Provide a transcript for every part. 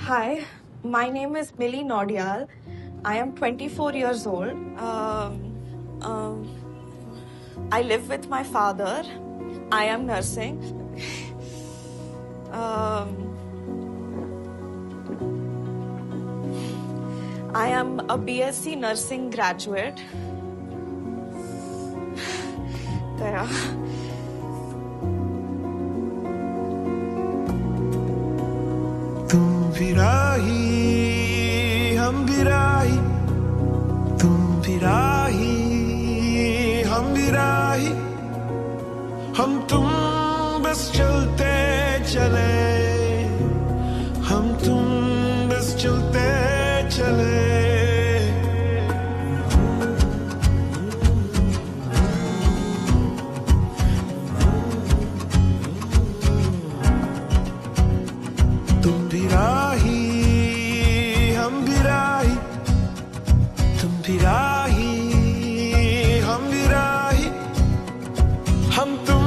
Hi, my name is Millie Nordial. I am 24 years old. I live with my father. I am nursing. I am a BSc nursing graduate. There. तुम भी राही हम भी राही, तुम भी राही हम भी राही, हम तुम बस चलते चले, हम तुम बस चलते चले। तुम भी राही हम भी राही, तुम भी राही हम भी राही, हम तुम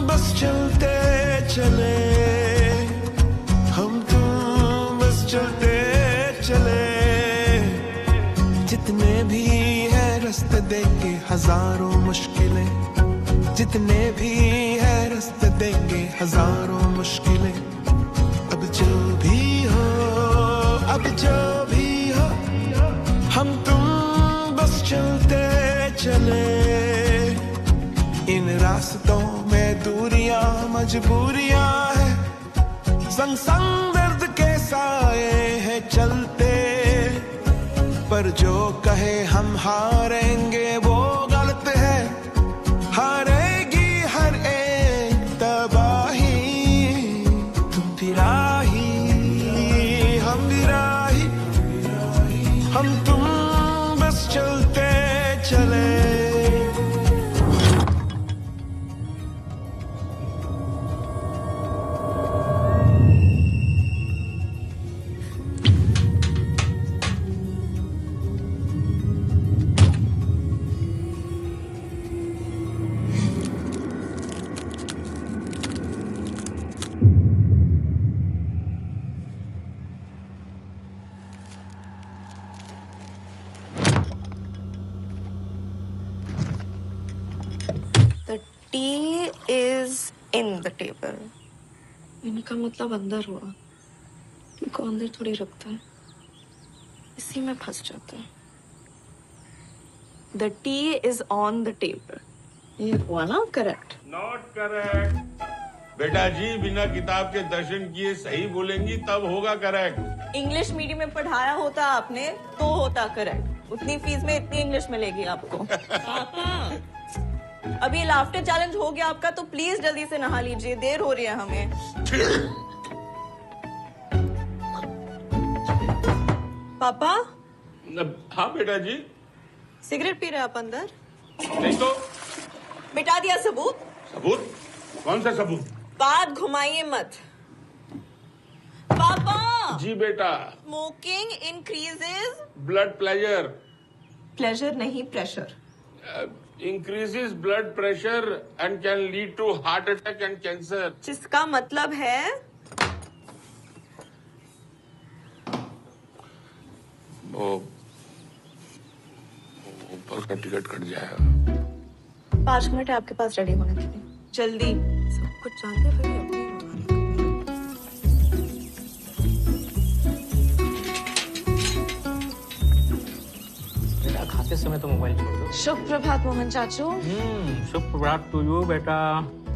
बस चलते चले, हम तुम बस चलते चले। जितने भी है रास्ते देंगे हजारों मुश्किलें, जितने भी है रास्ते देंगे हजारों मुश्किलें। अब जो भी हो, अब जो भी हो, हम तुम बस चलते चले। इन रास्तों में दूरियां मजबूरियां है, संग संग दर्द के साए हैं चलते, पर जो कहे हम हारेंगे वो गलत है। हारेगी हर एक तबाही, तुम भी राही हम भी राही, हम तुम बस चलते चले। The tea is in the table. इनका मतलब अंदर हुआ, इनको अंदर थोड़ी रखता है, इसी में फंस जाता है। The tea is on the table. ये हुआ ना करेक्ट? Not correct. बेटा जी बिना किताब के दर्शन किए सही बोलेंगी तब होगा करेक्ट। इंग्लिश मीडियम में पढ़ाया होता आपने तो होता करेक्ट। उतनी फीस में इतनी इंग्लिश मिलेगी आपको। पापा, अभी लाफ्टर चैलेंज हो गया आपका, तो प्लीज जल्दी से नहा लीजिए, देर हो रही है हमें। पापा? हाँ बेटा जी। सिगरेट पी रहे आप अंदर? नहीं तो। मिटा दिया सबूत? सबूत? कौन सा सबूत? बात घुमाइए मत। पापा! जी बेटा। Smoking increases blood pleasure. Pleasure नहीं, pressure. Increases blood pressure and can lead to heart attack and cancer. जिसका मतलब है वो ऊपर का टिकट कट जाएगा। 5 मिनट है आपके पास रेडी होने के लिए, जल्दी। सब कुछ जानते फिर भी अपनी बेटा खाते समय तो मोबाइल छोड़ दो। शुभ प्रभात मोहन चाचू। शुभ प्रभात टू यू बेटा।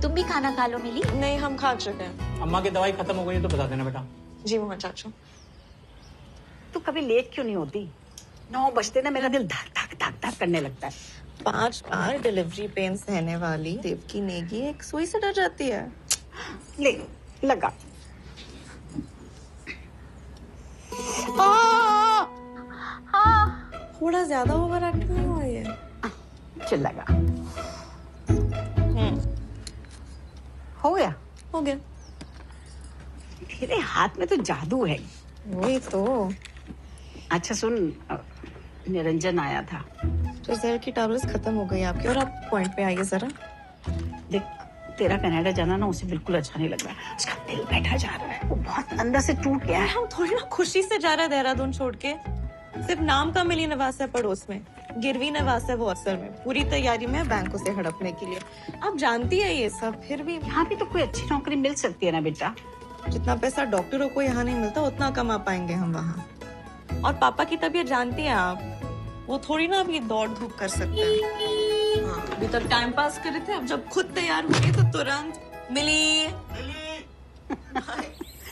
तुम भी खाना खा लो मिली। नहीं, हम खा चुके हैं। अम्मा की दवाई खत्म हो गई है तो बता देना बेटा। जी मोहन चाचू। तू कभी लेट क्यों नहीं होती? 9 बजते ना मेरा दिल धक धक धक धक करने लगता है। 5 बार डिलीवरी पेन सहने वाली देवकी नेगी एक सुई से डर जाती है। ले लगा। थोड़ा ज्यादा ओवर एक्टिंग नहीं हुआ ये? चल लगा। हो गया? हो गया। तेरे हाथ में तो जादू है। वही तो। अच्छा सुन, निरंजन आया था। तो जहर की टैबलेट्स खत्म हो गई आपकी, और आप पॉइंट पे आइए जरा। देख तेरा कनाडा जाना ना उसे बिल्कुल अच्छा नहीं लग रहा। उसका दिल बैठा जा रहा है, वो बहुत अंदर से टूट गया है। हम थोड़ी ना खुशी से जा रहे हैं देहरादून छोड़ के। सिर्फ नाम का मिली नवास है पड़ोस में, गिरवी नवास है वो असल में। पूरी तैयारी में है बैंकों से हड़पने के लिए। आप जानती है ये सब, फिर भी यहाँ भी तो कोई अच्छी नौकरी मिल सकती है ना बेटा। जितना पैसा डॉक्टरों को यहाँ नहीं मिलता उतना कमा पाएंगे हम वहाँ। और पापा की तबीयत जानती हैं आप, वो थोड़ी ना अभी दौड़ धूप कर सकते हैं। हाँ, अभी तक टाइम पास कर रहे थे, अब जब खुद तैयार हुए तो तुरंत मिली।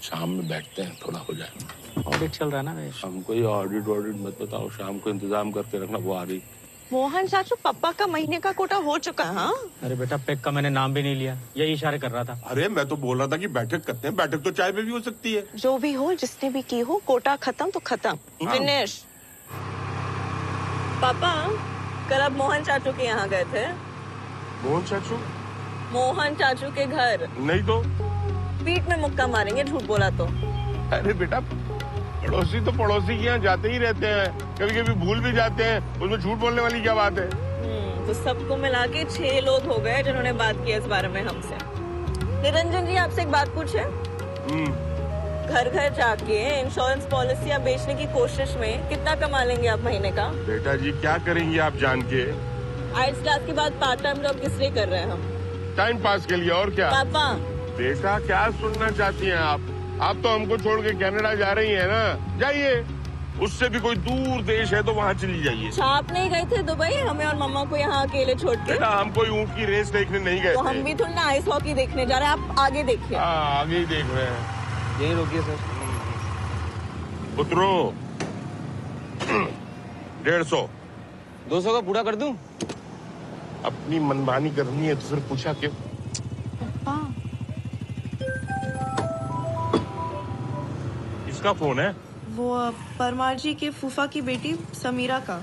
शाम में बैठते हैं, थोड़ा हो जाए। ऑडिट चल रहा है ना। हमको ये ऑडिट मत बताओ, शाम को इंतजाम करके रखना। वो आ रही। मोहन चाचू, पापा का महीने का कोटा हो चुका है। हाँ, अरे बेटा पेक का मैंने नाम भी नहीं लिया, यही इशारे कर रहा था। अरे मैं तो बोल रहा था कि बैठक करते हैं। बैठक तो चाय पे भी हो सकती है। जो भी हो, जिसने भी की हो, कोटा खत्म तो खत्म, फिनिश। पापा कल आप मोहन चाचू के यहाँ गए थे? मोहन चाचू? मोहन चाचू के घर। नहीं तो पीठ में मुक्का मारेंगे झूठ बोला तो। अरे बेटा, पड़ोसी तो पड़ोसी के यहाँ जाते ही रहते हैं, कभी कभी भूल भी जाते हैं। उसमें झूठ बोलने वाली क्या बात है? तो सबको मिला के 6 लोग हो गए जिन्होंने बात की इस बारे में हमसे। निरंजन जी, आपसे एक बात पूछे? घर घर जाके इंश्योरेंस पॉलिसियां बेचने की कोशिश में कितना कमा लेंगे आप महीने का? बेटा जी, क्या करेंगे आप जान के? आइट्स क्लास के बाद पार्ट टाइम जॉब किस लिए कर रहे हैं हम? टाइम पास के लिए, और क्या? पापा बेटा, क्या सुनना चाहती हैं आप? आप तो हमको छोड़ के कनाडा जा रही हैं ना, जाइए। उससे भी कोई दूर देश है तो वहाँ चली जाइए। आप नहीं गए थे दुबई हमें और मम्मा को यहाँ अकेले छोड़ के? बेटा, हम कोई ऊँट की रेस देखने नहीं गए तो थे। हम भी थोड़ा ना आइस हॉकी देखने जा रहे हैं। आप आगे देखिए। आगे ही देख रहे हैं। यही रोकिए सर। उतरो। 150। 200 का पूरा कर दूं? अपनी मनमानी करनी है तो फिर पूछा क्यों? किसका फोन है? वो परमार जी के फूफा की बेटी समीरा का।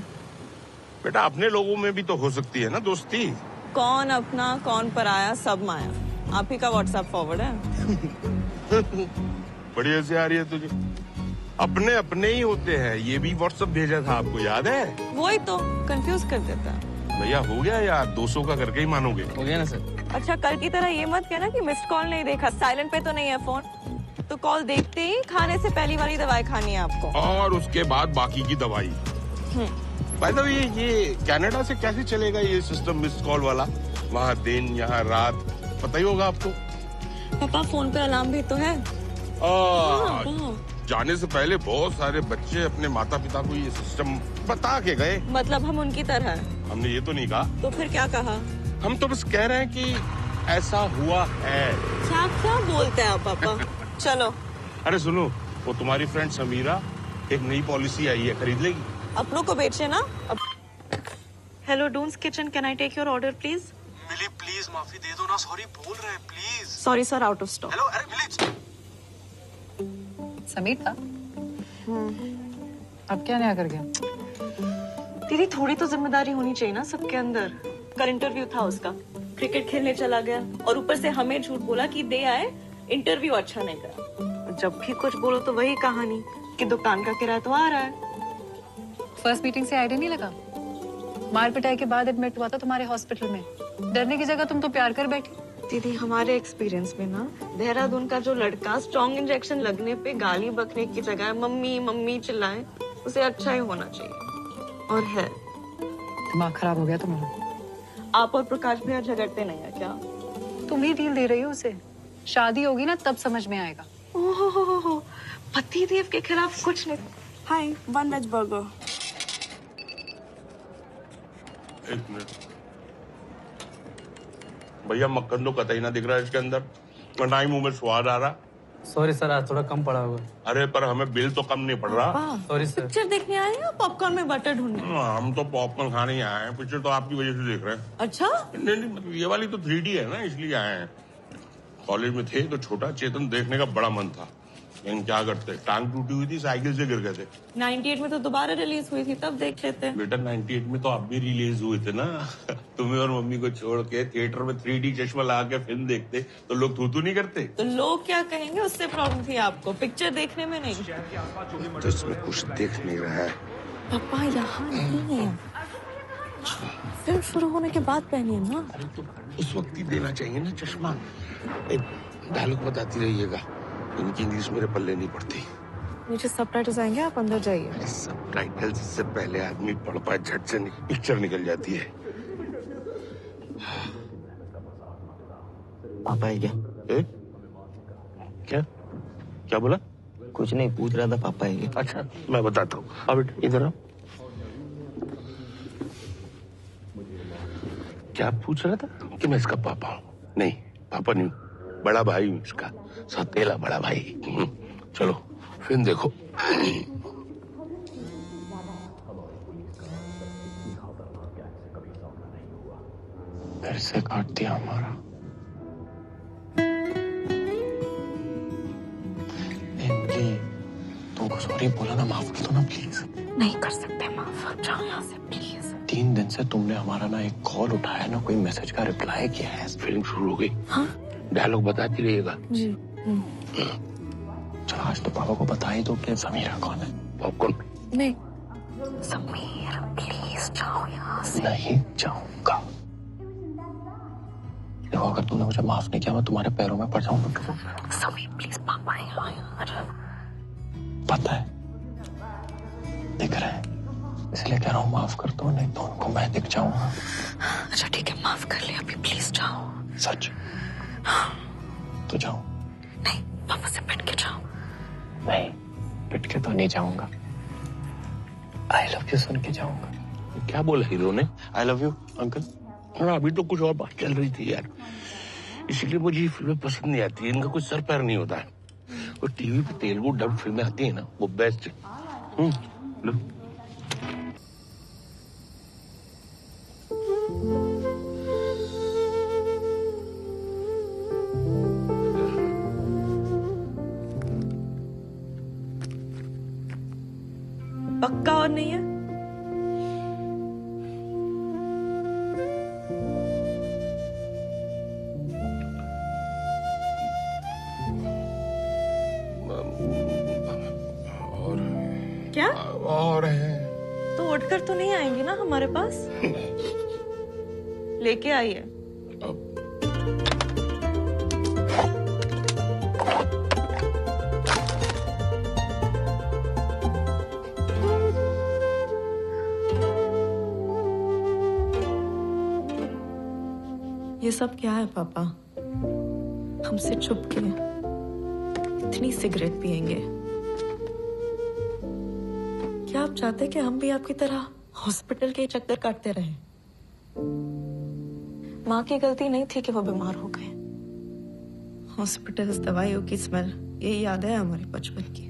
बेटा, अपने लोगों में भी तो हो सकती है ना दोस्ती। कौन अपना कौन पराया, सब माया। आप ही का व्हाट्सएप फॉरवर्ड है। बड़ी हंसी आ रही है तुझे। अपने अपने ही होते हैं। ये भी व्हाट्सएप भेजा था, आपको याद है? वही तो कंफ्यूज कर देता है। भैया, हो गया यार, 200 का करके ही मानोगे? हो गया ना सर। अच्छा, कल की तरह ये मत कहना कि मिस्ड कॉल नहीं देखा, साइलेंट पे तो नहीं है फोन। तो कॉल देखते ही खाने से पहली वाली दवाई खानी है आपको, और उसके बाद बाकी की दवाई। बाय द वे, ये कनाडा से कैसे चलेगा ये सिस्टम मिस्ड कॉल वाला? वहाँ दिन, यहाँ रात, पता ही होगा आपको। पापा फोन पे अलार्म भी तो है। जाने से पहले बहुत सारे बच्चे अपने माता पिता को ये सिस्टम बता के गए। मतलब हम उनकी तरह हैं? हमने ये तो नहीं कहा। तो फिर क्या कहा? हम तो बस कह रहे हैं कि ऐसा हुआ है। क्या क्या बोलते हैं आप पापा? चलो। अरे सुनो, वो तुम्हारी फ्रेंड समीरा, एक नई पॉलिसी आई है, खरीद लेगी? अपनों को बेचे ना। Hello Doon's kitchen, can I take your order please? Mili please माफी दे दो ना, सॉरी बोल रहे हैं please. Sorry sir, out of stock. Hello, अरे मिली। समीर था? अब क्या नया कर गया? दीदी, थोड़ी तो जिम्मेदारी होनी चाहिए ना सबके अंदर। कल इंटरव्यू था उसका, क्रिकेट खेलने चला गया और ऊपर से हमें झूठ बोला कि दे आए, इंटरव्यू अच्छा नहीं करा। जब भी कुछ बोलो तो वही कहानी कि दुकान का किराया तो आ रहा है। फर्स्ट मीटिंग से आइडिया नहीं लगा? मार पिटाई के बाद एडमिट हुआ था तुम्हारे हॉस्पिटल में, डरने की जगह तुम तो प्यार कर बैठी। दीदी, हमारे एक्सपीरियंस में ना, देहरादून का जो लड़का स्ट्रॉन्ग इंजेक्शन लगने पे गाली बकने की जगह मम्मी मम्मी चिल्लाए, उसे अच्छा ही होना चाहिए। और है। दिमाग खराब हो गया तुम्हारा। आप और प्रकाश भैया झगड़ते नहीं है क्या? तुम ही डील दे रही हो उसे। शादी होगी ना तब समझ में आएगा। ओहो, पति देव के खिलाफ कुछ नहीं। हाय, 1 वेज बर्गर। एक मिनट भैया, मक्खन तो कतई ना दिख रहा है इसके अंदर, ना ही मुंह में स्वाद आ रहा। सॉरी सर, आज थोड़ा कम पड़ा होगा। अरे पर हमें बिल तो कम नहीं पड़ रहा। Sorry sir. पिक्चर देखने आए हैं, पॉपकॉर्न में बटर ढूंढने? हम तो पॉपकॉर्न खाने ही आए हैं, पिक्चर तो आपकी वजह से देख रहे हैं। अच्छा? नहीं, मतलब ये वाली तो 3D है ना, इसलिए आए हैं। कॉलेज में थे तो छोटा चेतन देखने का बड़ा मन था, लेकिन क्या करते, टांग टूटी हुई थी, साइकिल से गिर गए थे। 98 में तो दोबारा रिलीज हुई थी, तब देख लेते। बेटा, 98 में तो आप भी रिलीज हुए थे ना। तुम्हें और मम्मी को छोड़ के थिएटर में 3D चश्मा लगा के फिल्म देखते तो लोग थू नहीं करते। तो लोग क्या कहेंगे उससे प्रॉब्लम थी आपको, पिक्चर देखने में नहीं। तो इसमें कुछ देख नहीं रहा है। पापा यहाँ नहीं है, फिल्म शुरू होने के बाद पहनिए ना। अरे तो उस वक्त ही देना चाहिए ना चश्मा। डायलॉग बताती रहिएगा, इनकी इंग्लिश मेरे पल्ले नहीं पड़ती। नीचे सबटाइटल्स आएंगे, आप अंदर जाइए। सबटाइटल्स से पहले आदमी पढ़ पाए झट से पिक्चर निकल जाती है। पापा है क्या? क्या क्या बोला? कुछ नहीं, पूछ रहा था पापा है क्या? अच्छा मैं बताता हूँ, अब बेटा इधर आओ। क्या पूछ रहा था कि मैं इसका पापा हूँ? नहीं पापा नहीं, बड़ा भाई हूँ इसका, सौतेला बड़ा भाई। चलो फिल्म देखो। फिर से काट दिया हमारा। तुमको सॉरी बोला ना, माफ कर दो ना प्लीज। नहीं कर सकते माफ, आप जाओ यहाँ से प्लीज। 3 दिन से तुमने हमारा ना एक कॉल उठाया ना कोई मैसेज का रिप्लाई किया है। फिल्म शुरू हो गई। हाँ? डायलॉग बताती रहिएगा जी। चलो आज तो पापा को बता ही दो कि समीरा कौन है। पॉपकॉर्न नहीं समीर प्लीज जाओ यहाँ से। नहीं जाऊंगा। देखो अगर तूने मुझे माफ नहीं किया मैं तुम्हारे पैरों में पड़ जाऊंगा। समीर प्लीज, पापा यहाँ यार। पता है, दिख रहा है, इसलिए कह रहा हूँ माफ कर दो, नहीं तो उनको मैं दिख जाऊंगा। अच्छा ठीक है, माफ कर ले अभी, प्लीज जाओ। सच? तो जाओ। नहीं पापा से पिट के जाओ। नहीं पिट के तो नहीं जाऊंगा, आई लव यू सुन के जाऊंगा। क्या बोला हीरो ने? I love you uncle. हाँ अभी तो कुछ और बात चल रही थी यार, इसीलिए मुझे ये फिल्में पसंद नहीं आती। इनका कुछ सर पैर नहीं होता है। वो टीवी पे तेलुगु डब फिल्में आती है ना, वो बेस्ट है। लो पक्का और नहीं है? और क्या? और है तो उठकर तो नहीं आएंगी ना हमारे पास? लेके आइए। ये सब क्या है पापा? हमसे छुप के इतनी सिगरेट पिएंगे? क्या आप चाहते कि हम भी आपकी तरह हॉस्पिटल के चक्कर काटते रहे? माँ की गलती नहीं थी कि वो बीमार हो गए। हॉस्पिटल दवाइयों की स्मेल, यही याद है हमारे बचपन की।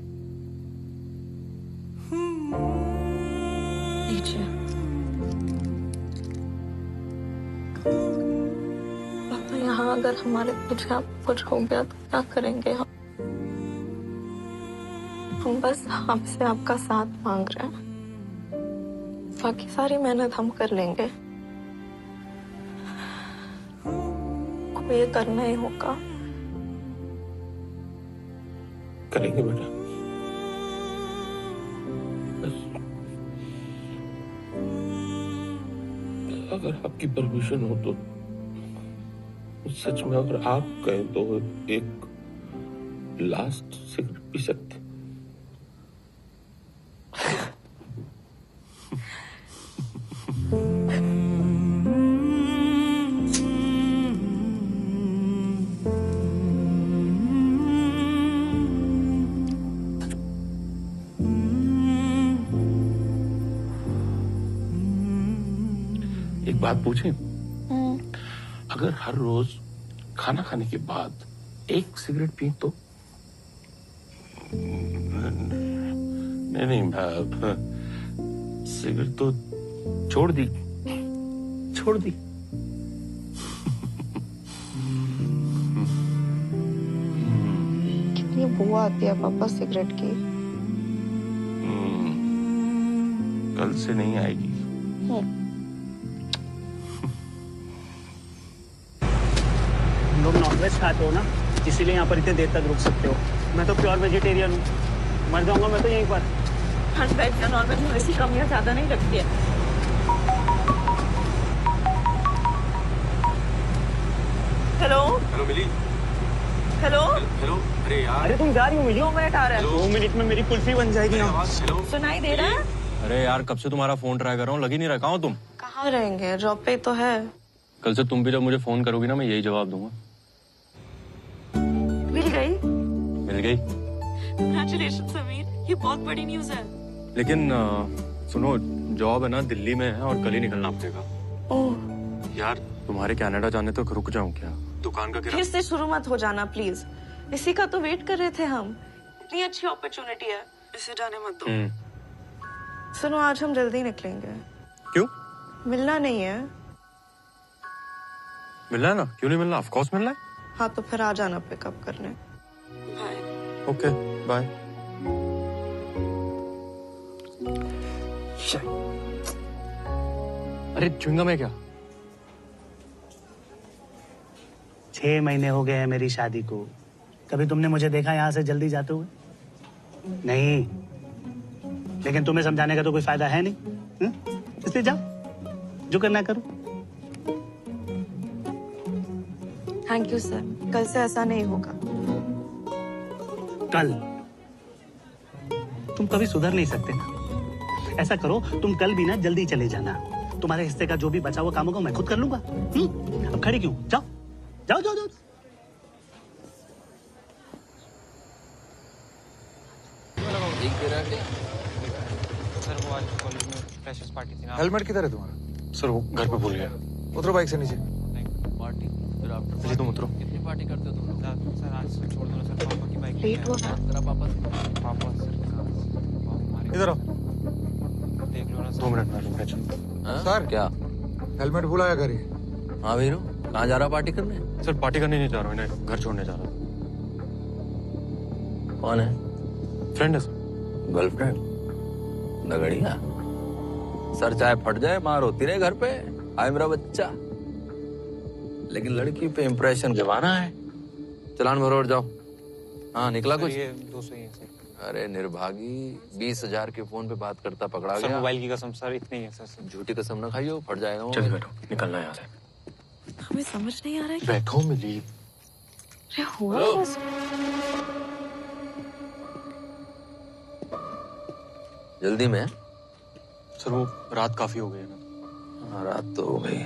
लीजिए। पापा यहाँ अगर हमारे पीछे आप कुछ हो गया तो क्या करेंगे हम? हम बस आपसे आपका साथ मांग रहे हैं, बाकी सारी मेहनत हम कर लेंगे। को ये करना ही होगा। करेंगे बेटा। अगर आपकी परमिशन हो तो सच में, अगर आप कहें तो एक लास्ट सिगरेट पी सकते। एक बात पूछें? अगर हर रोज खाना खाने के बाद एक सिगरेट पी तो? नहीं सिगरेट तो छोड़ दी। कितनी बू आती है पापा सिगरेट की। कल से नहीं आएगी। लोग नॉनवेज खाते हो ना, इसीलिए यहाँ पर इतने देर तक रुक सकते हो। मैं तो प्योर वेजिटेरियन हूँ, मर जाऊंगा मैं तो यहीं पर। वेज या नॉन वेज में ऐसी कमियां ज्यादा नहीं लगती है। हेलो हेलो मिली। हेलो हेलो अरे यार अरे तुम जा रही हो मिली? 2 मिनट आ रहा है। 2 मिनट में मेरी कुल्फी बन जाएगी यहाँ। आवाज हेलो। सुनाई दे रहा है? अरे यार कब से तुम्हारा फोन ट्राई कर रहा हूँ, लग ही नहीं रहा। कहाँ हो तुम? कहाँ रहेंगे, जॉब पे तो है। कल से तुम भी जब मुझे फोन करोगी ना, मैं यही जवाब दूंगा। मिल गई? मिल गई। कांग्रेचुलेशन समीर, ये बहुत बड़ी न्यूज है। लेकिन सुनो, जॉब है ना दिल्ली में है और कल ही निकलना पड़ेगा। ओह, यार तुम्हारे कनाडा जाने तक रुक जाऊं क्या? दुकान का फिर किराया। से शुरू मत हो जाना प्लीज। इसी का तो वेट कर रहे थे हम। इतनी अच्छी अपॉर्चुनिटी है, इसे जाने मत दो। सुनो, आज हम जल्दी निकलेंगे। क्यों? मिलना नहीं है? मिलना है ना, क्यों नहीं मिलना? ऑफ कोर्स मिलना है। हाँ तो फिर आ जाना पिकअप करने। बाय। Okay bye. अरे च्युइंगम है क्या? 6 महीने हो गए हैं मेरी शादी को। कभी तुमने मुझे देखा यहाँ से जल्दी जाते हुए? नहीं। लेकिन तुम्हें समझाने का तो कोई फायदा है नहीं, इसलिए जाओ, जो करना करो। थैंक यू सर, कल से ऐसा नहीं होगा। कल? तुम कभी सुधर नहीं सकते ना। ऐसा करो, तुम कल भी ना जल्दी चले जाना। तुम्हारे हिस्से का जो भी बचा हुआ काम होगा मैं खुद कर लूंगा। अब खड़ी क्यों? जाओ जाओ जाओ जाओ। हेलमेट किधर है तुम्हारा? सर वो घर पे भूल गया। उतरो बाइक से नीचे। चलिए तुम उतरो। कितनी पार्टी करते हो तुम? सर आज से छोड़ दो ना सर, पापा की बाइक लेट हो रहा तेरा पापा सर इधर आओ। देख लो ना 2 मिनट में लूंगा। चलो। सर क्या? हेलमेट भुलाया घर ही। हाँ वीरू, कहाँ जा रहा पार्टी करने? सर पार्टी करने नहीं जा रहा हूँ, इन्हें घर छोड़ने जा रहा हूँ। कौन है? फ्रेंड है सर। गर्लफ्रेंड? लगड़िया? सर चाहे फट जाए, मार होती रहे घर पे। आए मेरा बच्चा। लेकिन लड़की पे इम्प्रेशन जमाना है। चलान भरो और जाओ। हाँ निकला कुछ? 200 ही है सर। अरे निर्भागी, 20,000 के फोन पे बात करता पकड़ा सर गया। मोबाइल की कसम सर, इतनी है सर। झूठी कसम ना खाइयो, फट जाएगा। चल बैठो, निकलना है यहाँ से। हमें समझ नहीं आ रहा है। बैठो मिली। अरे हुआ कैसे? जल्दी में? सर वो रात काफी हो गई है ना। हाँ रात तो हो गई।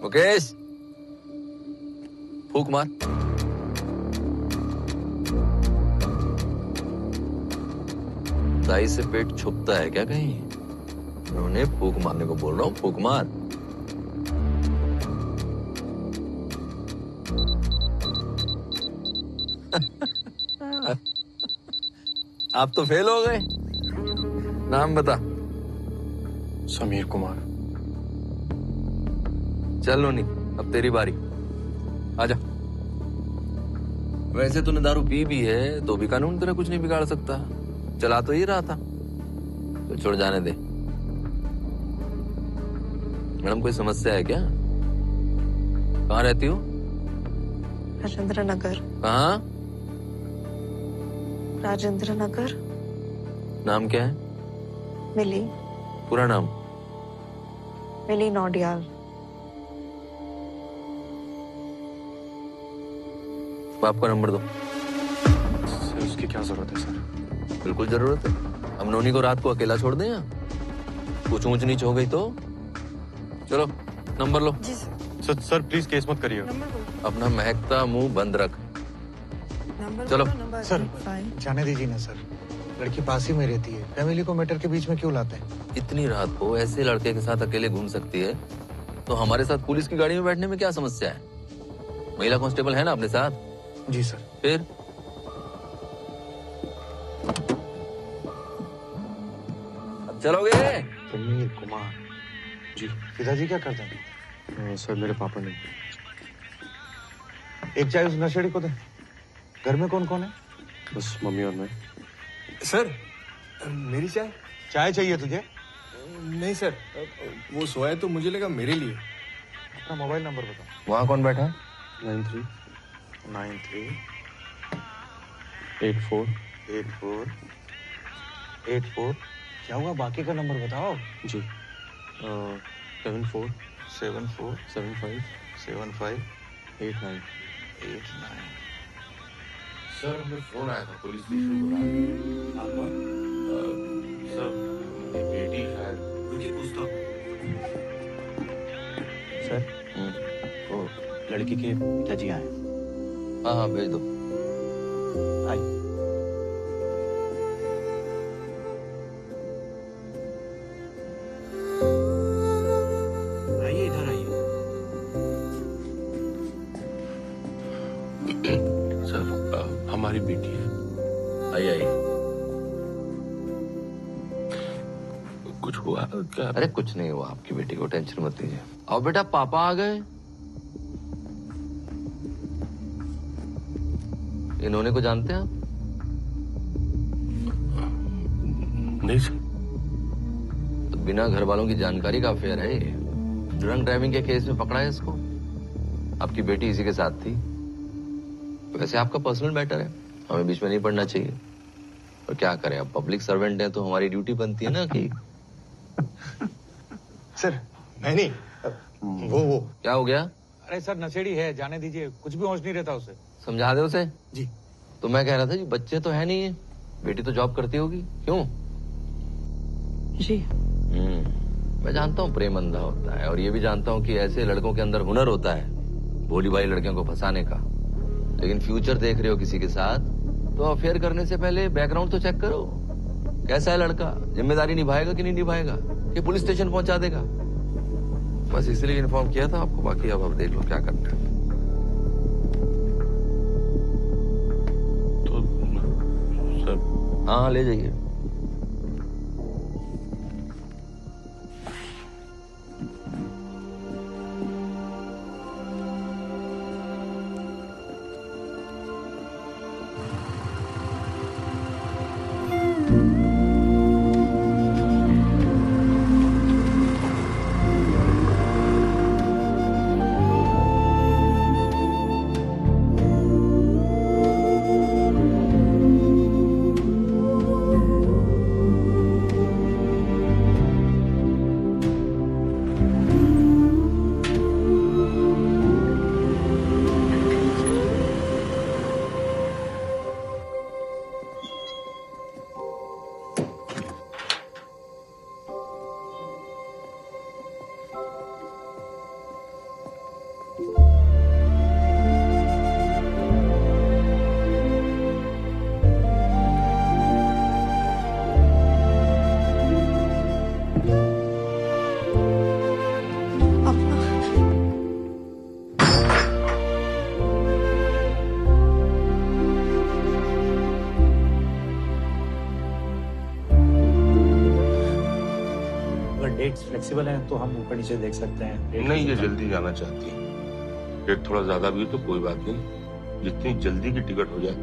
मुकेश, फूक मार। दाई से पेट छुपता है क्या कहीं? उन्होंने फूक मारने को बोल रहा हूँ, फूक मार। आप तो फेल हो गए। नाम बता। समीर कुमार। चल लोनी, अब तेरी बारी। आजा। वैसे तूने दारू पी भी है तो भी कानून तेरा कुछ नहीं बिगाड़ सकता। चला तो ही रहा था, तो छोड़ जाने दे। मैडम कोई समस्या है क्या? कहाँ रहती हो? राजेंद्र नगर। कहाँ? राजेंद्र नगर। नाम क्या है? मिली। पूरा नाम? मिली नौडियाल। बाप का नंबर दो। सर उसकी क्या जरूरत है सर? बिल्कुल जरूरत है। हम नोनी को रात को अकेला छोड़ दें? कुछ ऊंच नीच हो गई तो? चलो नंबर लो। जी सर। सर प्लीज केस मत करिए। अपना महकता मुंह बंद रख। चलो। सर जाने दीजिए ना सर, लड़की पास ही में रहती है। फैमिली को मैटर के बीच में क्यों लाते हैं? इतनी रात को ऐसे लड़के के साथ अकेले घूम सकती है तो हमारे साथ पुलिस की गाड़ी में बैठने में क्या समस्या है? महिला कांस्टेबल है ना अपने साथ? जी सर। फिर अब चलोगे? समीर कुमार जी। पिताजी क्या करते हैं? सर मेरे पापा ने। एक चाय उस नशेड़ी को दे। घर में कौन कौन है? बस मम्मी और मैं। सर मेरी चाय? चाय चाहिए तुझे? नहीं सर, वो सोया है तो मुझे लगा मेरे लिए। अपना मोबाइल नंबर बता। वहां कौन बैठा? 93 93 84 84 क्या हुआ? बाकी का नंबर बताओ। जी 74 75 89। सर हमें फोन आया था पुलिस स्टेशन बुला आपका सर मेरी बेटी शायद रुकिए पूछता हूँ। सर वो लड़की के पिताजी आए। हाँ हाँ भेज दो। आइए। आइए इधर आइए। सर हमारी बेटी है। आइए। कुछ हुआ क्या? अरे कुछ नहीं हुआ, आपकी बेटी को टेंशन मत लीजिए। आओ बेटा, पापा आ गए। इन्होंने को जानते हैं आप? नहीं सर। तो बिना घर वालों की जानकारी का अफेयर है ये। ड्रंक ड्राइविंग के केस में पकड़ा है इसको। आपकी बेटी इसी के साथ थी। वैसे आपका पर्सनल मैटर है, हमें बीच में नहीं पड़ना चाहिए। और क्या करें, अब पब्लिक सर्वेंट है तो हमारी ड्यूटी बनती है ना कि सर नहीं वो क्या हो गया? अरे सर नशेड़ी है, जाने दीजिए, कुछ भी होश नहीं रहता उसे। समझा दे उसे। जी। तो मैं कह रहा था जी, बच्चे तो है नहीं है, बेटी तो जॉब करती होगी, क्यों? जी। मैं जानता हूँ प्रेम अंधा होता है, और ये भी जानता हूँ कि ऐसे लड़कों के अंदर हुनर होता है भोली भाली लड़कियों को फंसाने का। लेकिन फ्यूचर देख रहे हो किसी के साथ, तो अफेयर करने से पहले बैकग्राउंड तो चेक करो। कैसा है लड़का, जिम्मेदारी निभाएगा कि नहीं निभाएगा, कि पुलिस स्टेशन पहुंचा देगा। बस इसलिए इन्फॉर्म किया था आपको, बाकी अब देख लो क्या करना है। तो सर हाँ ले जाइए। डेट्स फ्लेक्सिबल हैं तो हम ऊपर नीचे देख सकते हैं। नहीं, ये जल्दी जाना चाहती है। डेट थोड़ा ज्यादा भी हो तो कोई बात नहीं, जितनी जल्दी की टिकट हो जाए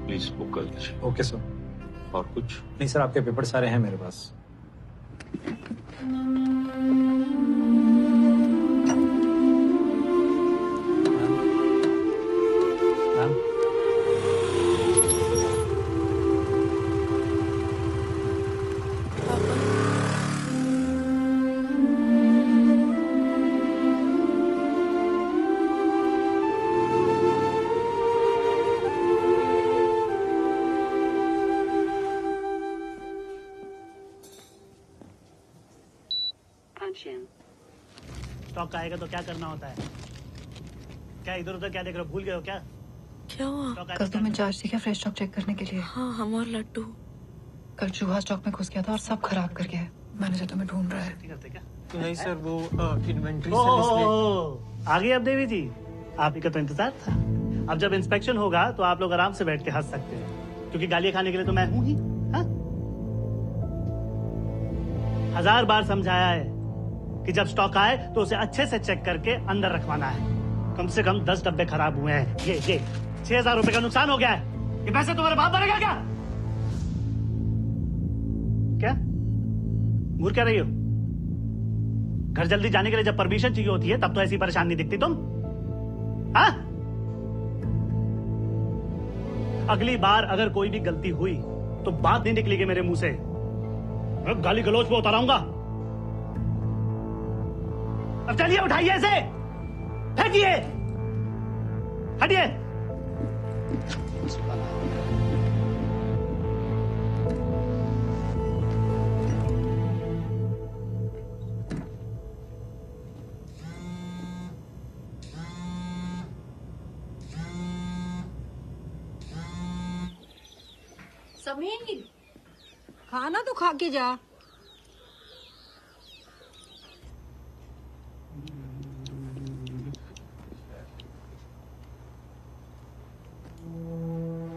प्लीज बुक कर दीजिए। Okay sir. और कुछ नहीं सर, आपके पेपर सारे हैं मेरे पास। स्टॉक आएगा तो क्या करना होता है? क्या इधर उधर क्या देख रहे हो, भूल गए हो क्या? क्या हुआ? कल तुम्हें चार्ज दिया फ्रेश स्टॉक चेक करने के लिए? हाँ, हम और लट्टू कल चूहा स्टॉक में घुस गया था और सब खराब कर गया है। मैनेजर तुम्हें ढूंढ रहा है। नहीं सर, वो इन्वेंट्री आ गई अब देवी जी, आप ही का तो इंतजार था। अब जब इंस्पेक्शन होगा तो आप लोग आराम से बैठ के हंस सकते हैं, क्योंकि गालियां खाने के लिए तो मैं हूं ही। हाँ? 1000 बार समझाया है कि जब स्टॉक आए तो उसे अच्छे से चेक करके अंदर रखवाना है। कम से कम 10 डब्बे खराब हुए हैं। ये 6000 रुपए का नुकसान हो गया है। ये पैसे तुम्हारे बाप भरेगा क्या? क्या घूर क्या रही हो? घर जल्दी जाने के लिए जब परमिशन चाहिए होती है तब तो ऐसी परेशान नहीं दिखती तुम। हाँ? अगली बार अगर कोई भी गलती हुई तो बात नहीं निकलेगी मेरे मुंह से, गाली गलौज पे उतारूंगा। अब चलिए, उठाइए इसे, फेंकिए, हटिए। समीर, खाना तो खा के जा।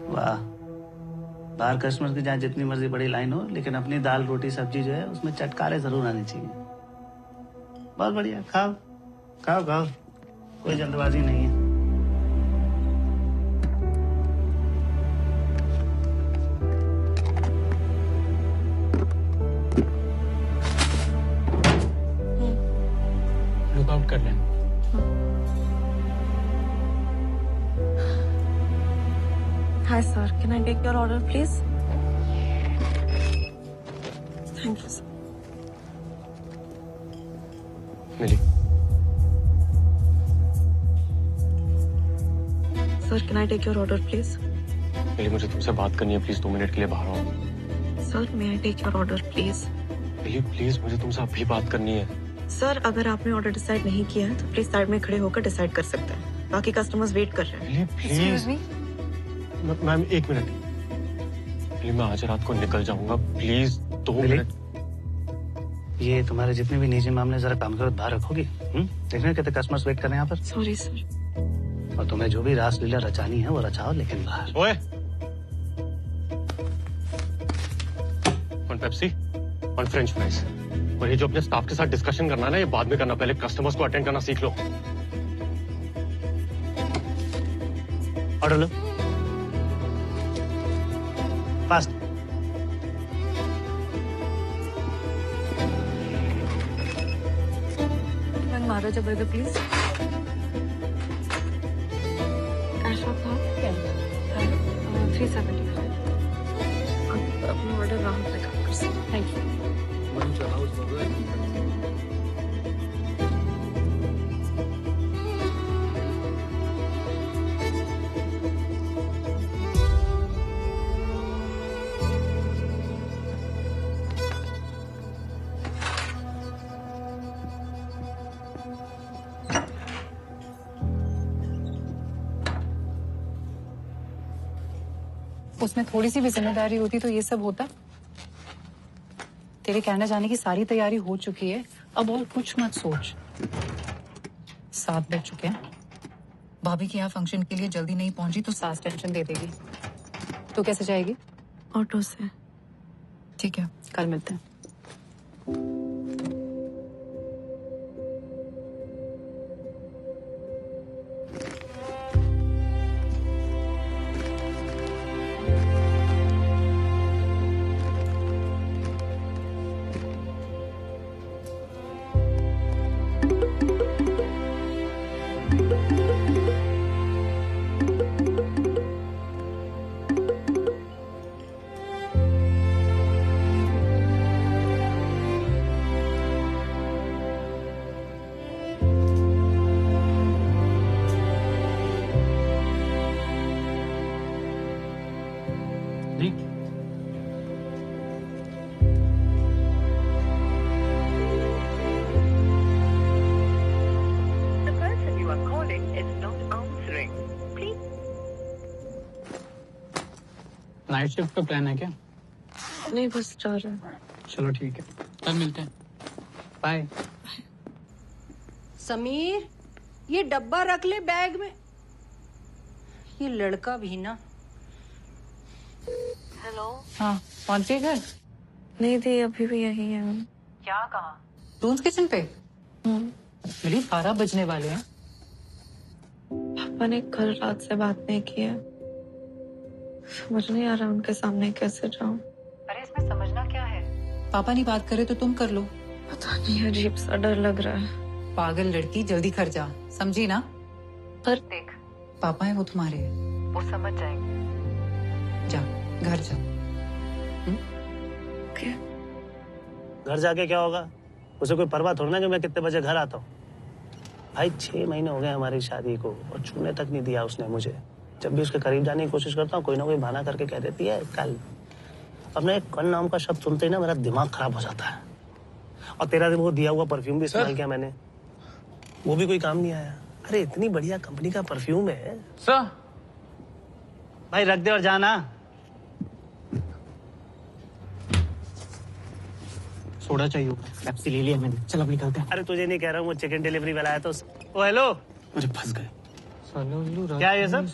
वाह, बाहर कस्टमर की जहाँ जितनी मर्जी बड़ी लाइन हो, लेकिन अपनी दाल रोटी सब्जी जो है उसमें चटकारे जरूर आनी चाहिए। बहुत बढ़िया, खाओ खाओ खाओ, कोई जल्दबाजी नहीं है। लुकआउट कर लें। Hi sir, can I take your order please? Thank you sir. Milli. Sir, can I take your order please? मिली, मुझे तुमसे बात करनी है, प्लीज 2 मिनट के लिए बाहर आओ। Sir, may I take your order please? Mili please, मुझे तुमसे अभी बात करनी है। सर, अगर आपने ऑर्डर डिसाइड नहीं किया है तो प्लीज साइड में खड़े होकर डिसाइड कर सकते हैं, बाकी कस्टमर्स वेट कर रहे हैं। Please ma'am, 1 minute. प्लीज, मैं आज रात को निकल जाऊंगा, प्लीज 2 मिनट। ये तुम्हारे जितने भी निजी मामले जरा काम के बाहर रखोगी। देखने कितने कस्टमर्स वेट कर रहे हैं यहाँ पर। Sorry sir. और तुम्हें जो भी रासलीला रचानी है वो रचाओ, लेकिन बाहर। ओए, पेप्सी और फ्रेंच फ्राइज। और ये जो अपने स्टाफ के साथ डिस्कशन करना है ना, ये बाद में करना, पहले कस्टमर्स को अटेंड करना सीख लो। ऑर्डर लो fast. Maharaja burger please. Cash off 375। अपना ऑर्डर वहाँ पे कर सकते। Thank you. उसमें थोड़ी सी भी जिम्मेदारी होती तो ये सब होता। तेरे कनाडा जाने की सारी तैयारी हो चुकी है, अब और कुछ मत सोच। 7 बज चुके हैं। भाभी के यहाँ फंक्शन के लिए जल्दी नहीं पहुंची तो सास टेंशन दे देगी। तो कैसे जाएगी? ऑटो से। ठीक है, कल मिलते हैं। नाइट शिफ्ट का प्लान है क्या? नहीं, बस जा रहे हैं। चलो ठीक है, कल मिलते हैं। बाय। समीर, ये डब्बा रख ले बैग में। ये लड़का भी ना। हेलो। हाँ, पहुंच गए घर? नहीं थी, अभी भी यही है। क्या कहा? रूम्स किचन पे? मिली 12 बजने वाले हैं। पापा ने कल रात से बात नहीं की है। समझ नहीं आ रहा उनके सामने कैसे जाऊं। अरे इसमें समझना क्या है? पापा नहीं बात करे तो तुम कर लो। पता नहीं, अजीब सा डर लग रहा है। पागल लड़की, जल्दी घर जा, समझी ना? पर देख, पापा है वो तुम्हारे, वो समझ जाएंगे। जा, घर जा। घर जाके क्या होगा? उसे कोई परवाह थोड़ा ना कि मैं कितने बजे घर आता हूँ। भाई 6 महीने हो गए हमारी शादी को और छूने तक नहीं दिया उसने मुझे। जब भी उसके करीब जाने की कोशिश करता हूँ कोई ना कोई बहाना करके कह देती है कल। अपने कल नाम का शब्द सुनते ही ना मेरा दिमाग खराब हो जाता है। और तेरा वो दिया हुआ परफ्यूम भी इस्तेमाल किया मैंने, वो भी कोई काम नहीं आया। अरे इतनी बढ़िया कंपनी का परफ्यूम है सर। भाई रख दे और जाना। सोडा चाहिए, पेप्सी ले लिया मैंने, चल अब निकलते हैं। अरे तुझे नहीं कह रहा हूँ, वो चिकन डिलीवरी वाला है तो। ओ हेलो, अरे फंस गए। क्या है ये सब?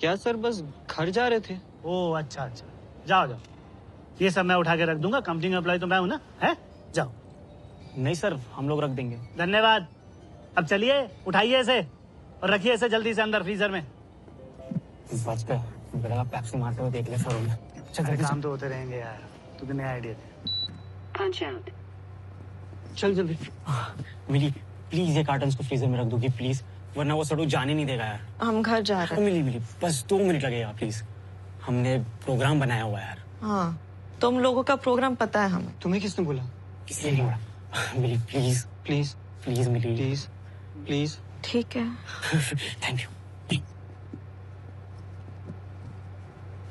क्या सर, बस घर जा रहे थे। ओ अच्छा अच्छा, जाओ जाओ, ये सब मैं उठा के रख दूंगा। कंपनी में अप्लाई तो मैं हूँ ना, है? जाओ। नहीं सर, हम लोग रख देंगे। धन्यवाद। अब चलिए, उठाइए इसे और रखिए इसे जल्दी से अंदर फ्रीजर में। बच गए, बड़ा पेप्सी मारते हुए देख ले सर उन्हें। चल काम तो होते रहेंगे यार, तुझे नया आइडिया दे। चल जल्दी। मिली प्लीज ये कार्टन्स को फ्रीजर में रख दोगी प्लीज, वरना वो सड़ू जाने नहीं देगा यार। हम घर जा रहे हैं। मिली बस 2 मिनट लगेगा प्लीज, हमने प्रोग्राम बनाया हुआ है यार। हाँ, तुम लोगों का प्रोग्राम पता है हमें। तुम्हें किसने बोला? किसने नहीं बोला। Mili please please please Mili please please. ठीक है। Thank you.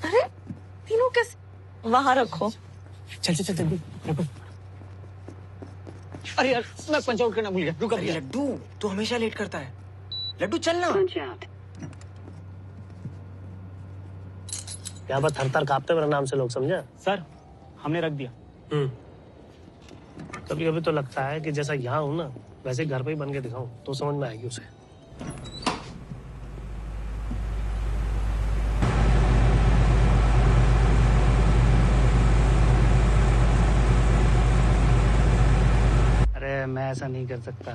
अरे तीनों कैसे? वहां रखो। चल जल्दी रखो। अरे यार मैं पंच आउट करना भूल गया, रुक। अरे लड्डू तू हमेशा लेट करता है, लड्डू चलना। क्या बात, थर थर कांपते मेरे नाम से लोग, समझा? सर हमने रख दिया। कभी कभी तो लगता है कि जैसा यहाँ हूँ ना वैसे घर पे ही बन के दिखाऊं तो समझ में आएगी उसे। अरे मैं ऐसा नहीं कर सकता,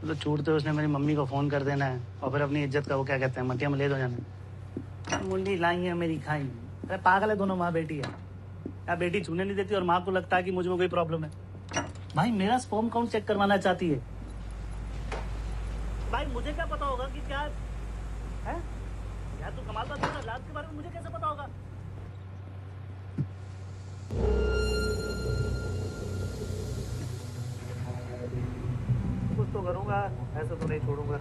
तो छूटते उसने मेरी मम्मी को फोन कर देना है और फिर अपनी इज्जत का वो क्या कहते हैं मटिया में ले दो जाना। मुंडी लाई है मेरी खाई। अरे पागल है दोनों, माँ बेटी है या बेटी छूने नहीं देती और माँ को लगता है कि मुझ में कोई प्रॉब्लम है। भाई मेरा स्पर्म काउंट चेक करवाना चाहती है। भाई मुझे क्या पता होगा कि क्या है? यार तू कमाल बात कर रहा है, लाभ के बारे में मुझे कैसे पता होगा? कुछ तो करूंगा, ऐसे तो नहीं छोड़ूंगा।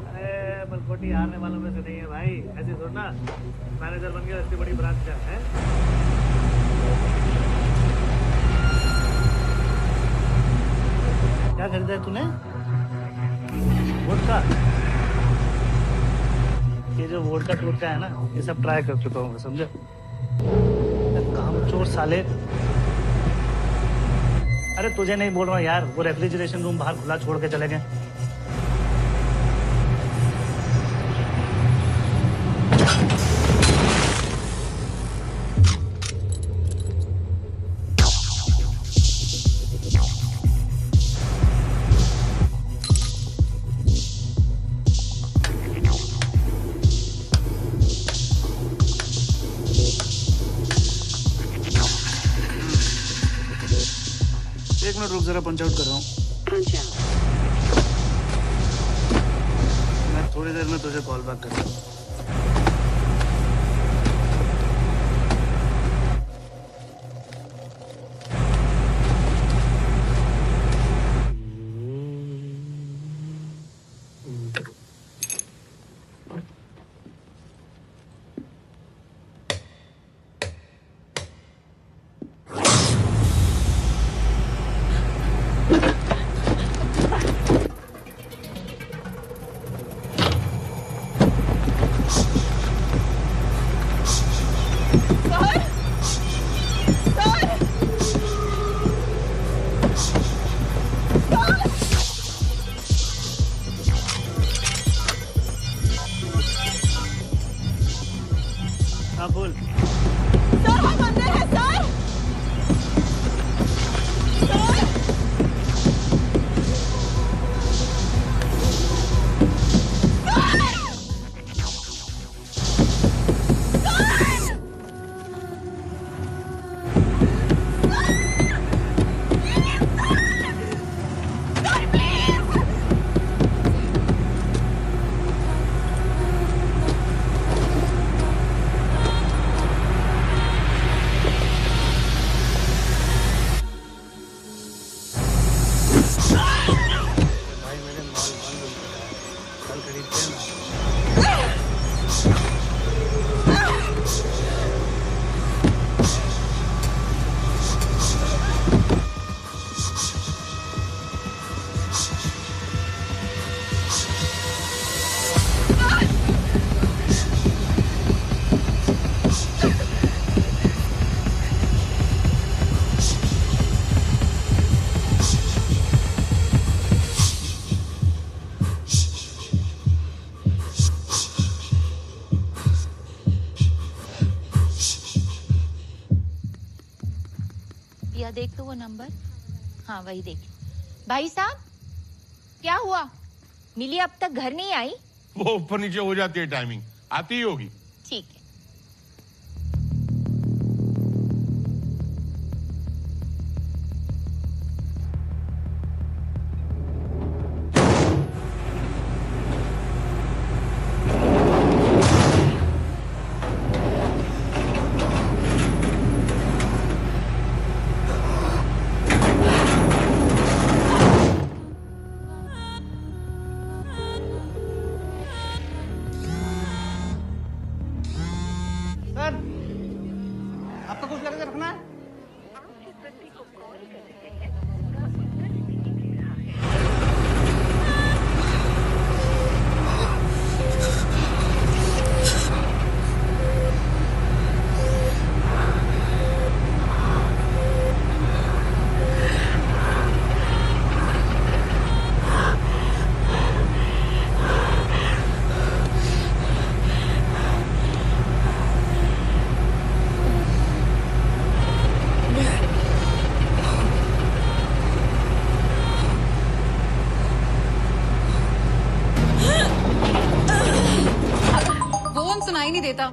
अरे बलकोटी हारने वालों में से नहीं है भाई, ऐसे थोड़ा मैनेजर बन गया इतनी बड़ी ब्रांच का है। क्या खरीदा है तूने? वोडका। ये जो वोडका टोटका है ना, ये सब ट्राई कर चुका हूँ, समझा? कामचोर साले। अरे तुझे नहीं बोल रहा यार, वो रेफ्रिजरेशन रूम बाहर खुला छोड़ के चले गए। एक मिनट रुक, जरा पंच आउट कर रहा हूँ। मैं थोड़ी देर में तुझे कॉल बैक करता हूँ। देख तो वो नंबर। हाँ वही देख। भाई साहब क्या हुआ, मिली अब तक घर नहीं आई? वो ऊपर नीचे हो जाती है, टाइमिंग आती ही होगी। ठीक है। सर आपका कुछ लगा रखना है? फोन सुनाई नहीं देता।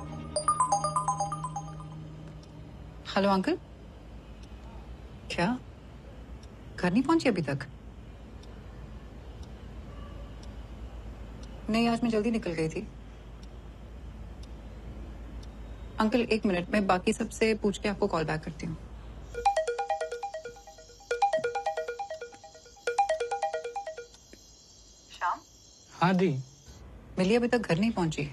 हेलो अंकल, क्या घर नहीं पहुंची अभी तक? नहीं, आज मैं जल्दी निकल गई थी। अंकल एक मिनट, मैं बाकी सबसे पूछ के आपको कॉल बैक करती हूँ। श्याम। हाँ दी। मिली अभी तक घर नहीं पहुंची।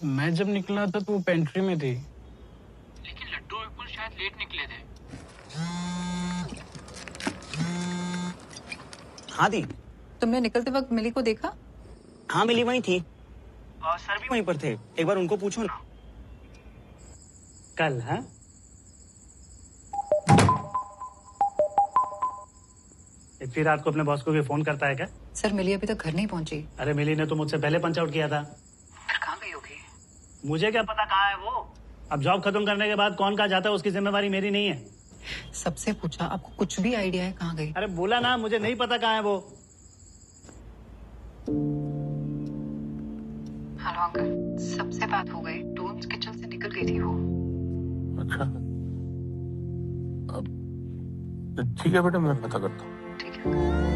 मैं जब निकला था तो वो पेंट्री में थी। लेकिन लड्डू और विपुल शायद लेट निकले थे। हाँ दी। तुमने निकलते वक्त मिली को देखा? हाँ मिली वहीं थी और सर भी वहीं पर थे, एक बार उनको पूछो ना। कल? हाँ इतनी रात को अपने बॉस को भी फोन करता है क्या? सर मिली अभी तक घर नहीं पहुंची। अरे मिली ने तो मुझसे पहले पंच आउट किया था। फिर कहाँ गई होगी? मुझे क्या पता कहाँ है वो। अब जॉब खत्म करने के बाद कौन कहाँ जाता है उसकी जिम्मेवारी मेरी नहीं है। सबसे पूछा, आपको कुछ भी आइडिया है कहाँ गई? अरे बोला ना, मुझे नहीं पता कहाँ है वो। हेलो अंकल, सबसे बात हो गई, डोम्स किचन से निकल गई थी वो। अच्छा, अब ठीक है बेटा, मैं पता करता हूँ। ठीक है।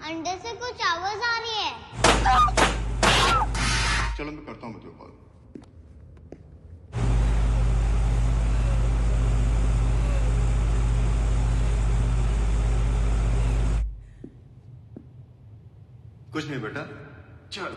अंदर से कुछ आवाज आ रही है। चलो मैं करता हूँ कॉल। कुछ नहीं बेटा, चल।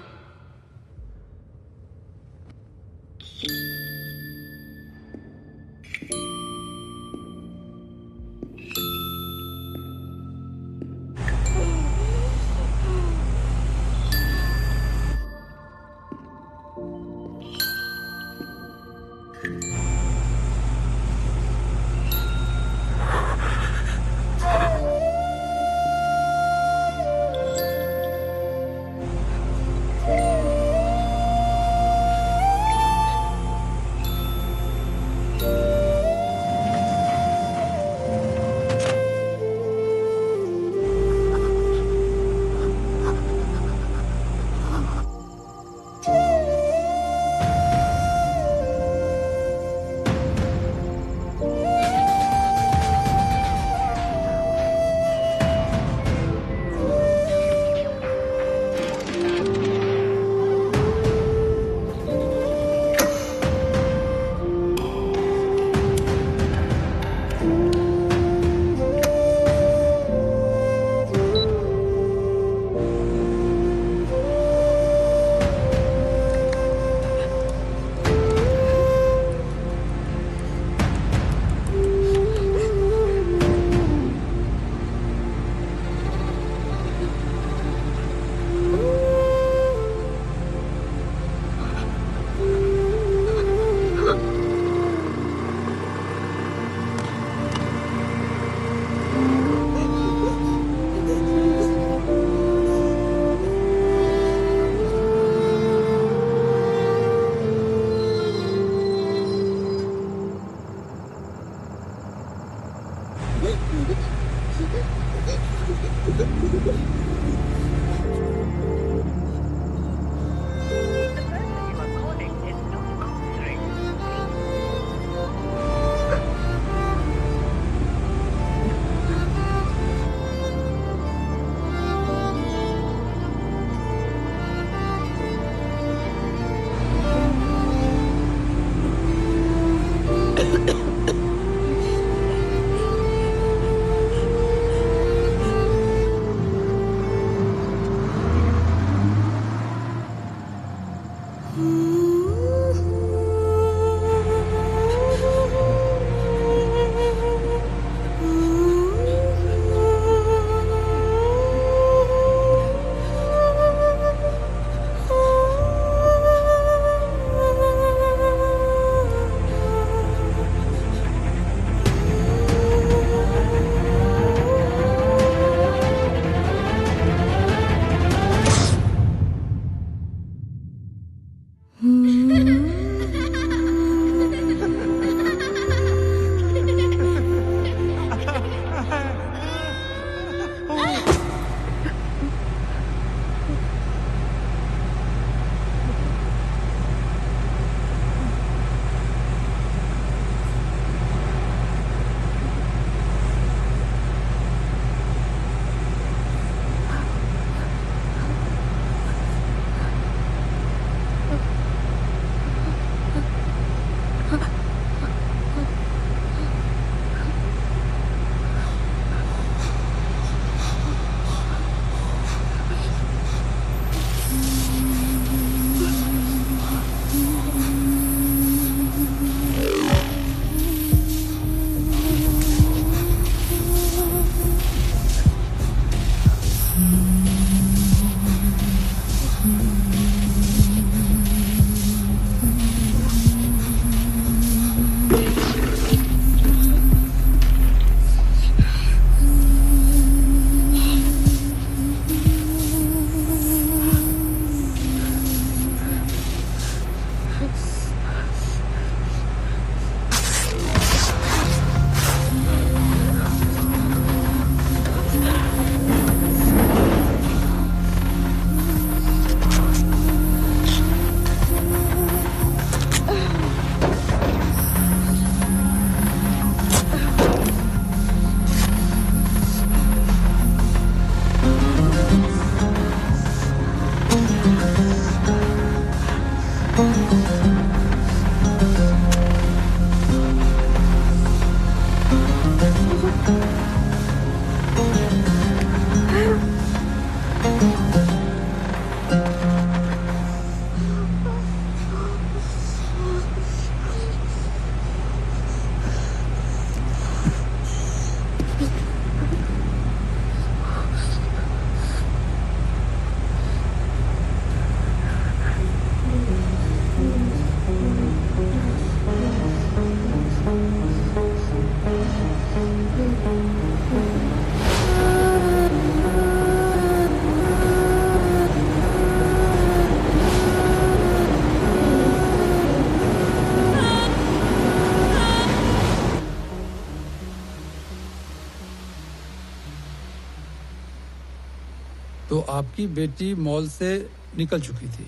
तो आपकी बेटी मॉल से निकल चुकी थी?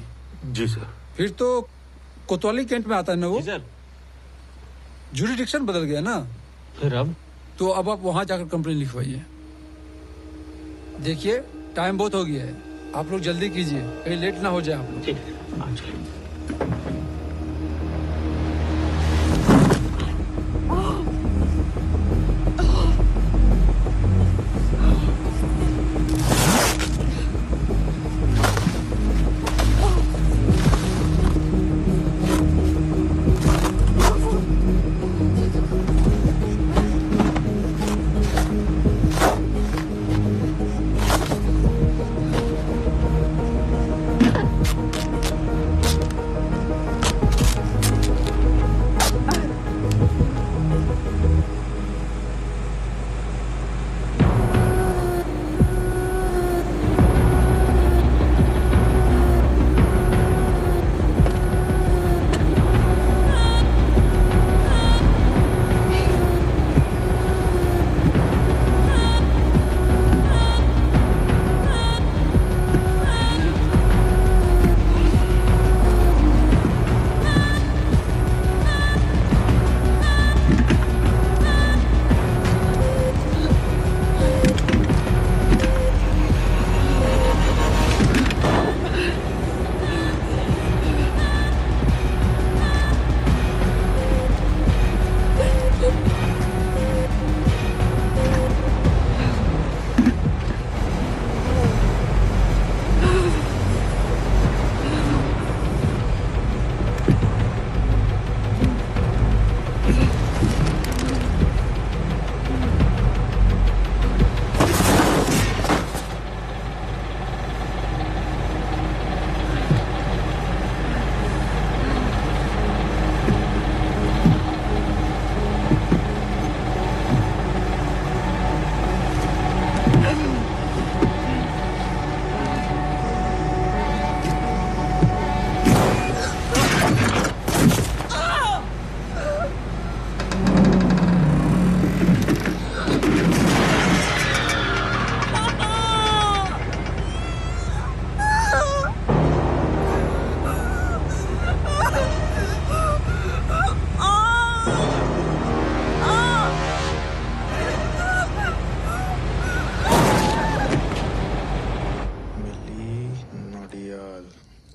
जी सर। फिर तो कोतवाली कैंट में आता है ना वो? जी सर। जुरिडिक्शन बदल गया ना? फिर अब? तो अब आप वहां जाकर कंप्लेन लिखवाइए। देखिए टाइम बहुत हो गया है, आप लोग जल्दी कीजिए, कहीं लेट ना हो जाए आप लोग। ठीक है।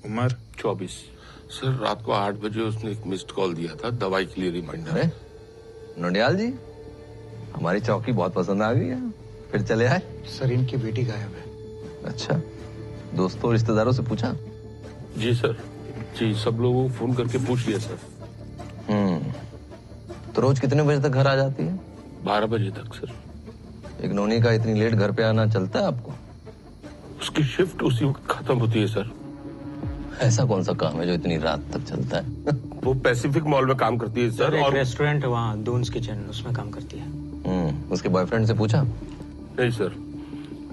उम्र 24। सर रात को 8 बजे उसने एक मिस्ड कॉल दिया था, दवाई के लिए रिमाइंडर है। नोडियाल जी, हमारी चौकी बहुत पसंद आ गई है, फिर चले आए। सर इनकी बेटी गायब है। अच्छा, दोस्तों रिश्तेदारों से पूछा? जी सर, जी सब लोगों को फोन करके पूछ लिया सर। तो रोज कितने बजे तक घर आ जाती है? 12 बजे तक सर। एक नोनी का इतनी लेट घर पे आना चलता है आपको? उसकी शिफ्ट उसी वक्त खत्म होती है सर। ऐसा कौन सा काम है जो इतनी रात तक चलता है? वो पैसिफिक मॉल में काम करती है सर। और रेस्टोरेंट है वहाँ, दून्स किचन, उसमें काम करती है। उसके बॉयफ्रेंड से पूछा? नहीं सर,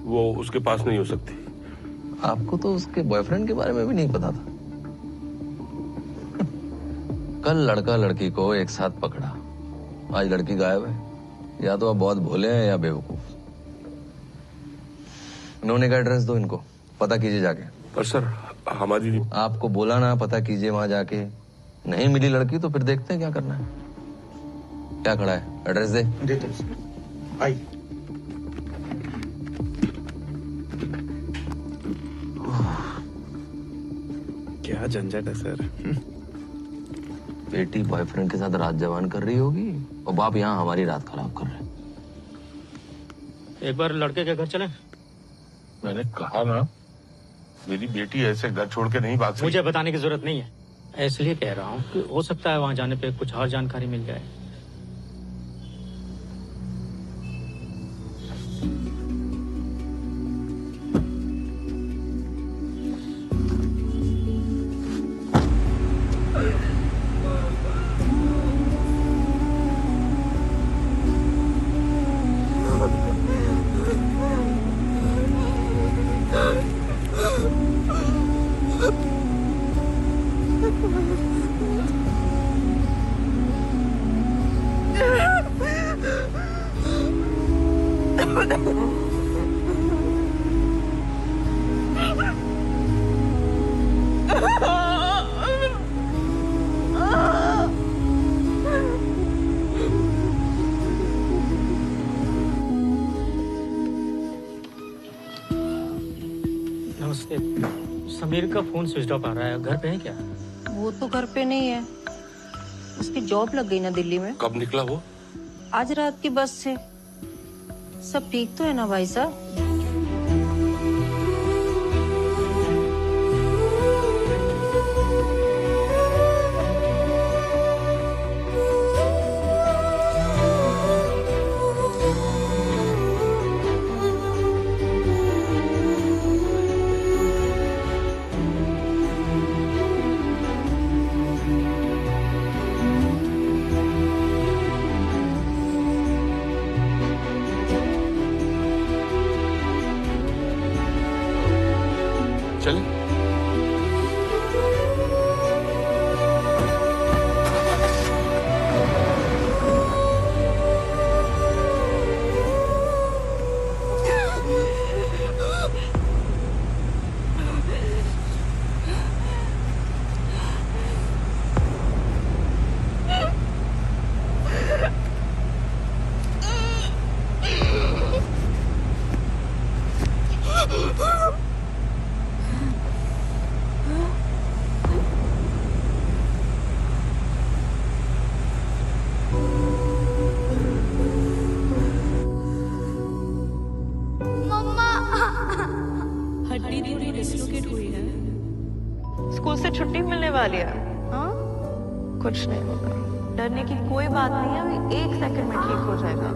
वो उसके पास नहीं हो सकती। आपको तो उसके बॉयफ्रेंड के बारे में भी नहीं पता था। कल लड़का लड़की को एक साथ पकड़ा, आज लड़की गायब है। या तो आप बहुत भोले हैं या बेवकूफ। नोने का एड्रेस दो इनको, पता कीजिए जाके। पर सर हमारी, आपको बोला ना पता कीजिए वहां जाके। नहीं मिली लड़की तो फिर देखते हैं क्या करना है। क्या खड़ा है, एड्रेस दे। देते हैं सर। आई। क्या क्या झंझट है सर। बेटी बॉयफ्रेंड के साथ रात जवान कर रही होगी और बाप यहाँ हमारी रात खराब कर रहे हैं। एक बार लड़के के घर चलें? मैंने कहा ना, मेरी बेटी ऐसे घर छोड़ के नहीं भाग सकती। मुझे बताने की जरूरत नहीं है, इसलिए कह रहा हूँ कि हो सकता है वहां जाने पे कुछ और जानकारी मिल जाए। नमस्ते। समीर का फोन स्विच ऑफ आ रहा है, घर पे है क्या? वो तो घर पे नहीं है, उसकी जॉब लग गई ना दिल्ली में। कब निकला वो? आज रात की बस से। सब ठीक तो है ना भाई साहब? चल हड्डी थोड़ी डिस्लोकेट हुई है। स्कूल से छुट्टी मिलने वाली है। हाँ, कुछ नहीं होगा, डरने की कोई बात नहीं है, अभी 1 सेकंड में ठीक हो जाएगा।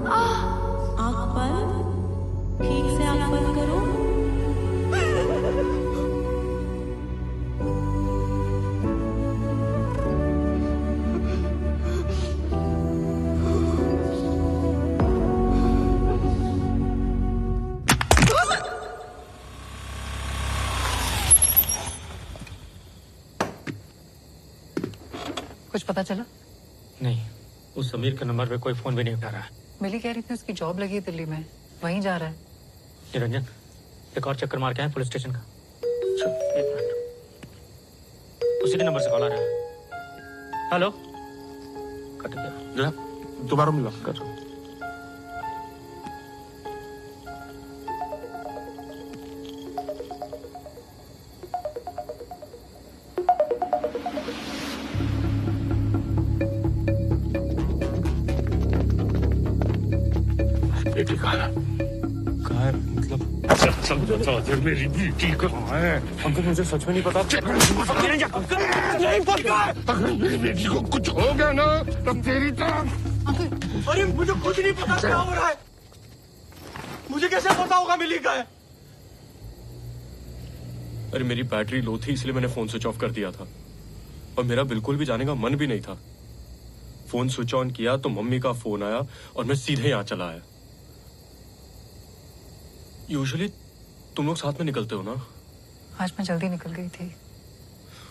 आँख बंद, ठीक से आँख बंद करो। कुछ पता चला? नहीं, उस समीर के नंबर पे कोई फोन भी नहीं उठा रहा है। मिली कह रही थी उसकी जॉब लगी है दिल्ली में, वहीं जा रहा है। निरंजन, एक और चक्कर मार के आए पुलिस स्टेशन का। एक मिनट, उसी के नंबर से कॉल आ रहा है। हेलो, कट गया। दोबारा मिला कर। बेटी कहाँ है? मतलब समझो मेरी बेटी कहाँ है? अंकल मुझे सच में नहीं पता। नहीं पता। अगर मेरी बेटी को कुछ हो गया ना तो तेरी तरफ। अरे मुझे कुछ नहीं पता क्या हो रहा है। मुझे कैसे पता होगा मिली का है? अरे मेरी बैटरी लो थी इसलिए मैंने फोन स्विच ऑफ कर दिया था और मेरा बिल्कुल भी जाने का मन भी नहीं था। फोन स्विच ऑन किया तो मम्मी का फोन आया और मैं सीधे यहाँ चला आया। यूजुअली तुम लोग साथ में निकलते हो ना? आज मैं जल्दी निकल गई थी।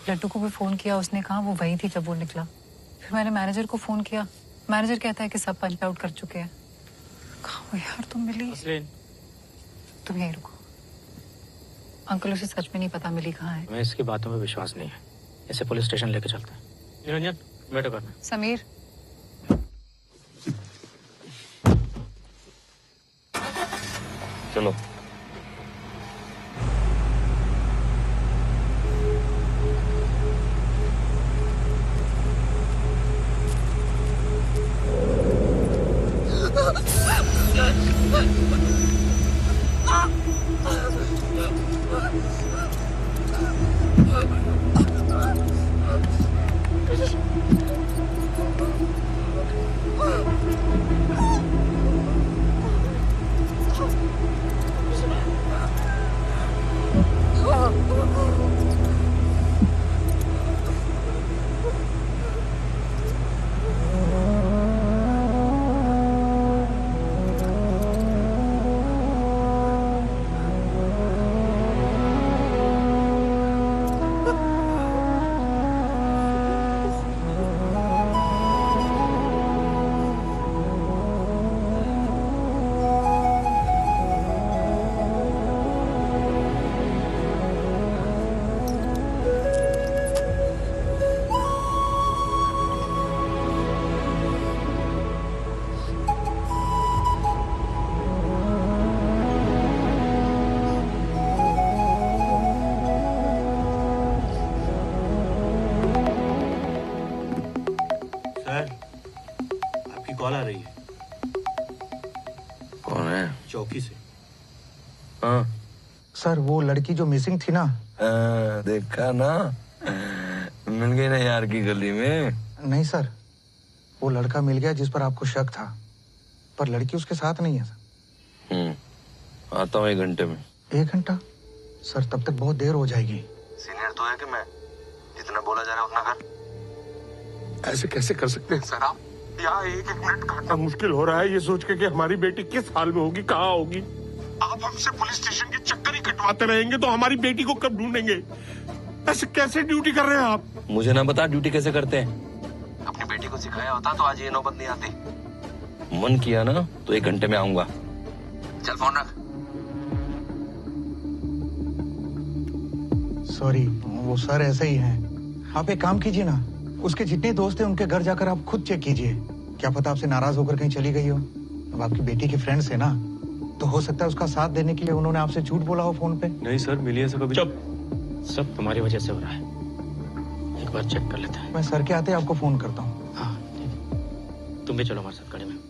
लड्डू को भी फोन किया, उसने कहा वो वही थी जब वो निकला। फिर मैंने मैनेजर को फोन किया, मैनेजर कहता है कि सब पंच आउट कर चुके हैं। कहाँ हो यार तुम मिली? तुम यहीं रुको। अंकल उसे सच में नहीं पता मिली कहाँ है। मैं इसकी बातों में विश्वास नहीं है, इसे पुलिस स्टेशन लेके चलते हैं। निरंजन, वेट करना। समीर, चलो। कॉल आ रही है। कौन है? चौकी से। हाँ सर वो लड़की जो मिसिंग थी ना। देखा ना, मिल गई ना यार की गली में। नहीं सर, वो लड़का मिल गया जिस पर आपको शक था, पर लड़की उसके साथ नहीं है सर। आता हूँ 1 घंटे में। 1 घंटा? सर तब तक बहुत देर हो जाएगी। सीनियर तो है कि मैं, जितना बोला जा रहा है उतना कर। ऐसे कैसे कर सकते हैं सर आप? यहाँ 1-1 मिनट काटना मुश्किल हो रहा है ये सोच के कि हमारी बेटी किस हाल में होगी, कहाँ होगी। आप हमसे पुलिस स्टेशन के चक्कर ही कटवाते रहेंगे तो हमारी बेटी को कब ढूंढेंगे? ऐसे कैसे ड्यूटी कर रहे हैं आप? मुझे ना बता ड्यूटी कैसे करते हैं। अपनी बेटी को सिखाया होता तो आज ये नौबत नहीं आती। मन किया ना तो 1 घंटे में आऊंगा। चल फोन रख। सॉरी, वो सर ऐसे ही हैं। आप एक काम कीजिए ना, उसके जितने दोस्त हैं उनके घर जाकर आप खुद चेक कीजिए। क्या पता आपसे नाराज होकर कहीं चली गई हो। अब आपकी बेटी के फ्रेंड्स है ना, तो हो सकता है उसका साथ देने के लिए उन्होंने आपसे झूठ बोला हो फोन पे। नहीं सर, मिली ऐसा कभी। चुप, सब तुम्हारी वजह से हो रहा है। एक बार चेक कर लेते हैं। मैं सर के आते आपको फोन करता हूँ। हाँ ठीक है, तुम भी चलो हमारे साथ गाड़ी में।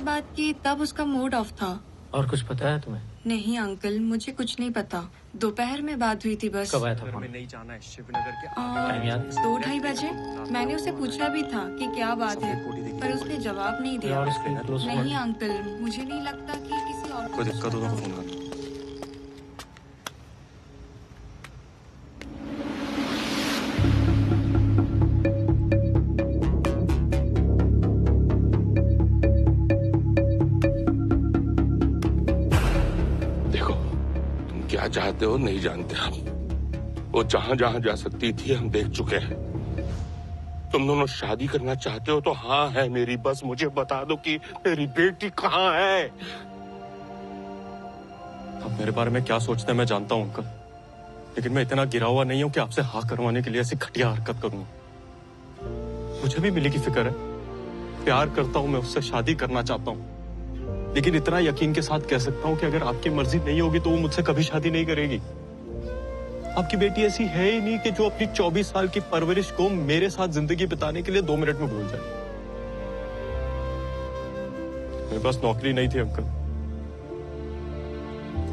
बात की तब उसका मूड ऑफ था। और कुछ पता है तुम्हें? नहीं अंकल, मुझे कुछ नहीं पता। दोपहर में बात हुई थी बस। कब आया था फोन? नहीं जाना है शिवनगर के 2-2:30 बजे। मैंने उसे पूछा भी था कि क्या बात है, पर उसने जवाब नहीं दिया। नहीं अंकल, मुझे नहीं लगता कि किसी और कोई दिक्कत हो तो फोन करना। क्या चाहते हो नहीं जानते हम। वो जहां जहां जा सकती थी हम देख चुके हैं। तुम दोनों शादी करना चाहते हो तो हाँ है मेरी, बस मुझे बता दो कि मेरी बेटी कहाँ है। आप मेरे बारे में क्या सोचते हैं मैं जानता हूँ अंकल, लेकिन मैं इतना गिरा हुआ नहीं हूँ कि आपसे हाँ करवाने के लिए ऐसी घटिया हरकत करूंगा। मुझे भी मिली की फिक्र है, प्यार करता हूँ मैं उससे, शादी करना चाहता हूँ, लेकिन इतना यकीन के साथ कह सकता हूं कि अगर आपकी मर्जी नहीं होगी तो वो मुझसे कभी शादी नहीं करेगी। आपकी बेटी ऐसी है ही नहीं कि जो अपनी 24 साल की परवरिश को मेरे साथ जिंदगी बिताने के लिए 2 मिनट में भूल जाए। मेरे पास नौकरी नहीं थी अंकल,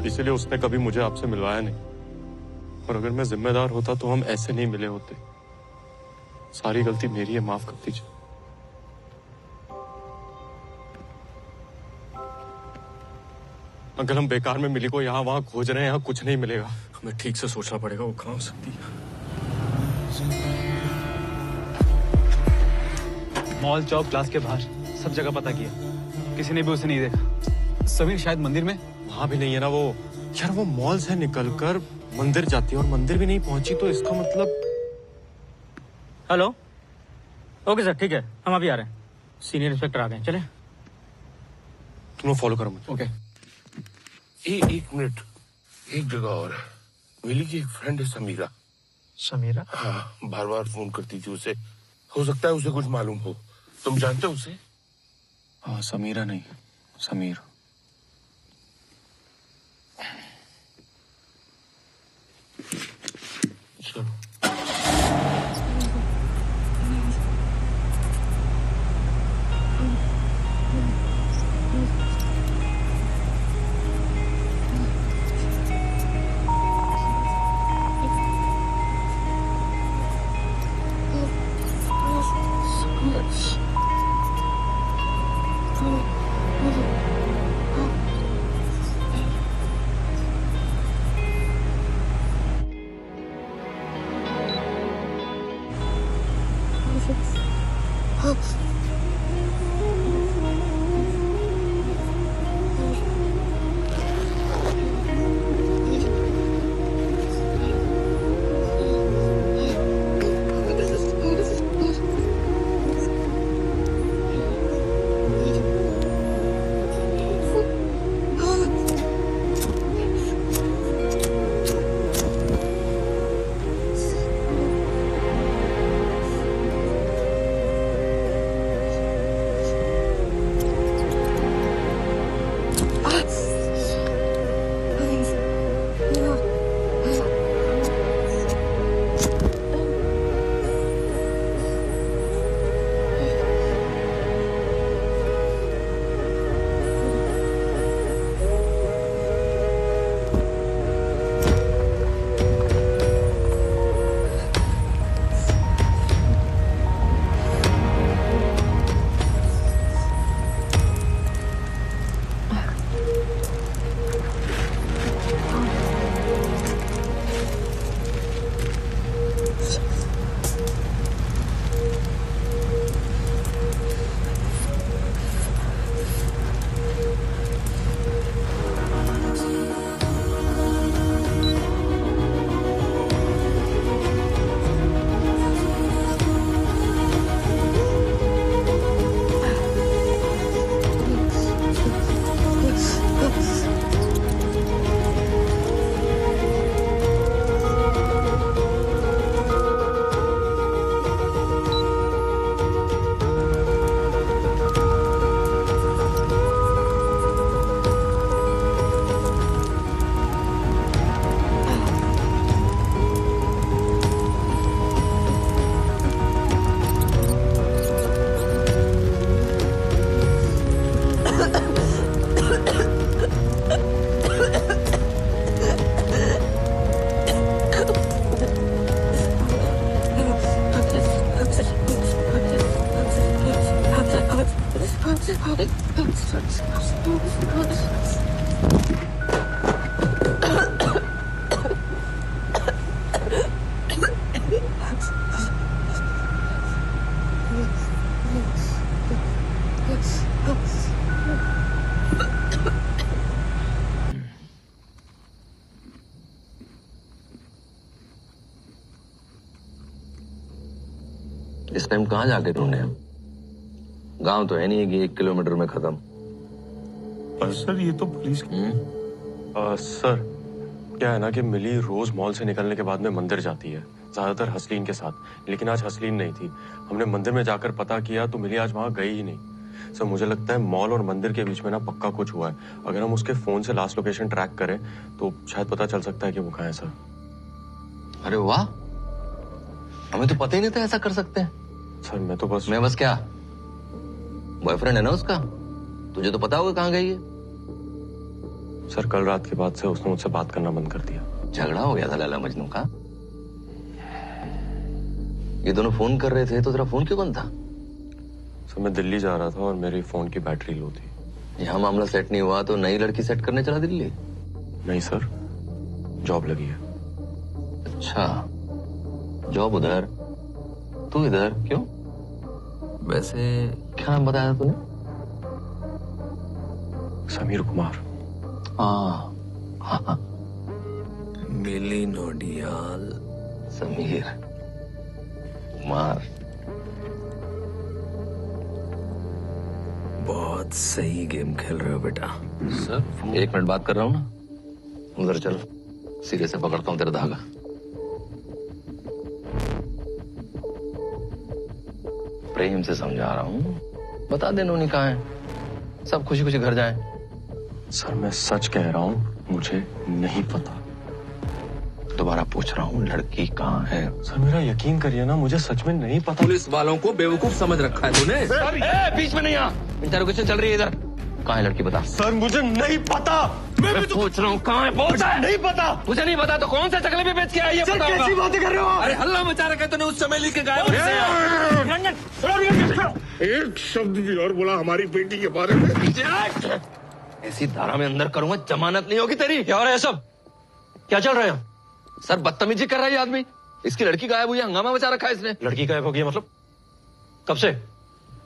इसलिए उसने कभी मुझे आपसे मिलवाया नहीं, और अगर मैं जिम्मेदार होता तो हम ऐसे नहीं मिले होते। सारी गलती मेरी है, माफ कर दीजिए। अंकल हम बेकार में मिली को यहाँ वहाँ खोज रहे हैं, यहाँ कुछ नहीं मिलेगा। हमें ठीक से सोचना पड़ेगा वो कहाँ हो सकती है। मॉल, चौक, क्लास के बाहर सब जगह पता किया, किसी ने भी उसे नहीं देखा। समीर शायद मंदिर में। वहां भी नहीं है ना वो। यार वो मॉल से निकलकर मंदिर जाती है और मंदिर भी नहीं पहुंची, तो इसका मतलब। हेलो, ओके सर, ठीक है, हम अभी आ रहे हैं। सीनियर इंस्पेक्टर आ गए, चले। तुम फॉलो करो मुझे। ओके। एक मिनट, एक जगह और है। मिली की एक फ्रेंड है समीरा। समीरा? हाँ, बार बार फोन करती थी उसे। हो सकता है उसे कुछ मालूम हो। तुम जानते हो उसे? हाँ, समीरा नहीं, समीर। चलो। इस टाइम कहाँ जाके ढूंढे हम? गांव तो है नहीं कि 1 किलोमीटर में खत्म। पर सर ये तो पुलिस सर क्या है ना कि मिली रोज मॉल से निकलने के बाद में मंदिर जाती है, ज्यादातर हसलीन के साथ, लेकिन आज हसलीन नहीं थी। हमने मंदिर में जाकर पता किया तो मिली आज वहां गई ही नहीं। सर मुझे लगता है मॉल और मंदिर के बीच में ना पक्का कुछ हुआ है। अगर हम उसके फोन से लास्ट लोकेशन ट्रैक करें तो शायद पता चल सकता है कि वो कहाँ है। सर अरे वाह, हमें तो पता ही नहीं था ऐसा कर सकते हैं। सर मैं बस क्या बॉयफ्रेंड है ना उसका, तुझे तो पता होगा कहाँ गई है। सर कल रात के बाद से उसने मुझसे बात करना बंद कर दिया। झगड़ा हो गया था लैला मजनू का। ये दोनों फोन कर रहे थे तो तेरा फोन क्यों बंद था? सर मैं दिल्ली जा रहा था और मेरी फोन की बैटरी लो थी। यहाँ मामला सेट नहीं हुआ तो नई लड़की सेट करने चला दिल्ली? नहीं सर, जॉब लगी है। अच्छा, जॉब उधर, तू इधर, क्यों? वैसे क्या नाम बताया तूने? समीर कुमार। हाँ। मिली नोडियाल समीर कुमार, बहुत सही गेम खेल रहे हो बेटा। सर 1 मिनट बात कर रहा हूँ ना, उधर चल, सिरे से पकड़ता हूँ तेरा धागा। प्रेम से समझा रहा हूँ, बता दे नोनी कहाँ है, सब खुशी खुशी घर जाएं। सर मैं सच कह रहा हूँ, मुझे नहीं पता। दोबारा पूछ रहा हूँ, लड़की कहाँ है? सर मेरा यकीन करिए ना, मुझे सच में नहीं पता। पुलिस वालों को बेवकूफ समझ रखा है तूने। बीच में नहीं आ, इंटरोगेशन चल रही है इधर। कहाँ है लड़की, बता। सर मुझे नहीं पता। मैं पूछ रहा हूँ कहाँ है, बोल। नहीं पता। मुझे नहीं पता तो कौन सा चकले में बेच के आई है? सर कैसी बातें कर रहे हो? अरे हल्ला मचा रखा है तूने उस चमेली के गायब। एक शब्द भी और बोला हमारी बेटी के बारे में। ऐसी धारा में अंदर करूंगा, जमानत नहीं होगी तेरी। क्या हो रहा है सब? क्या चल रहा है? सर बदतमीजी कर रहा है आदमी। इसकी लड़की गायब हुई है, हंगामा मचा रखा है इसने। लड़की गायब हो गई मतलब? कब से?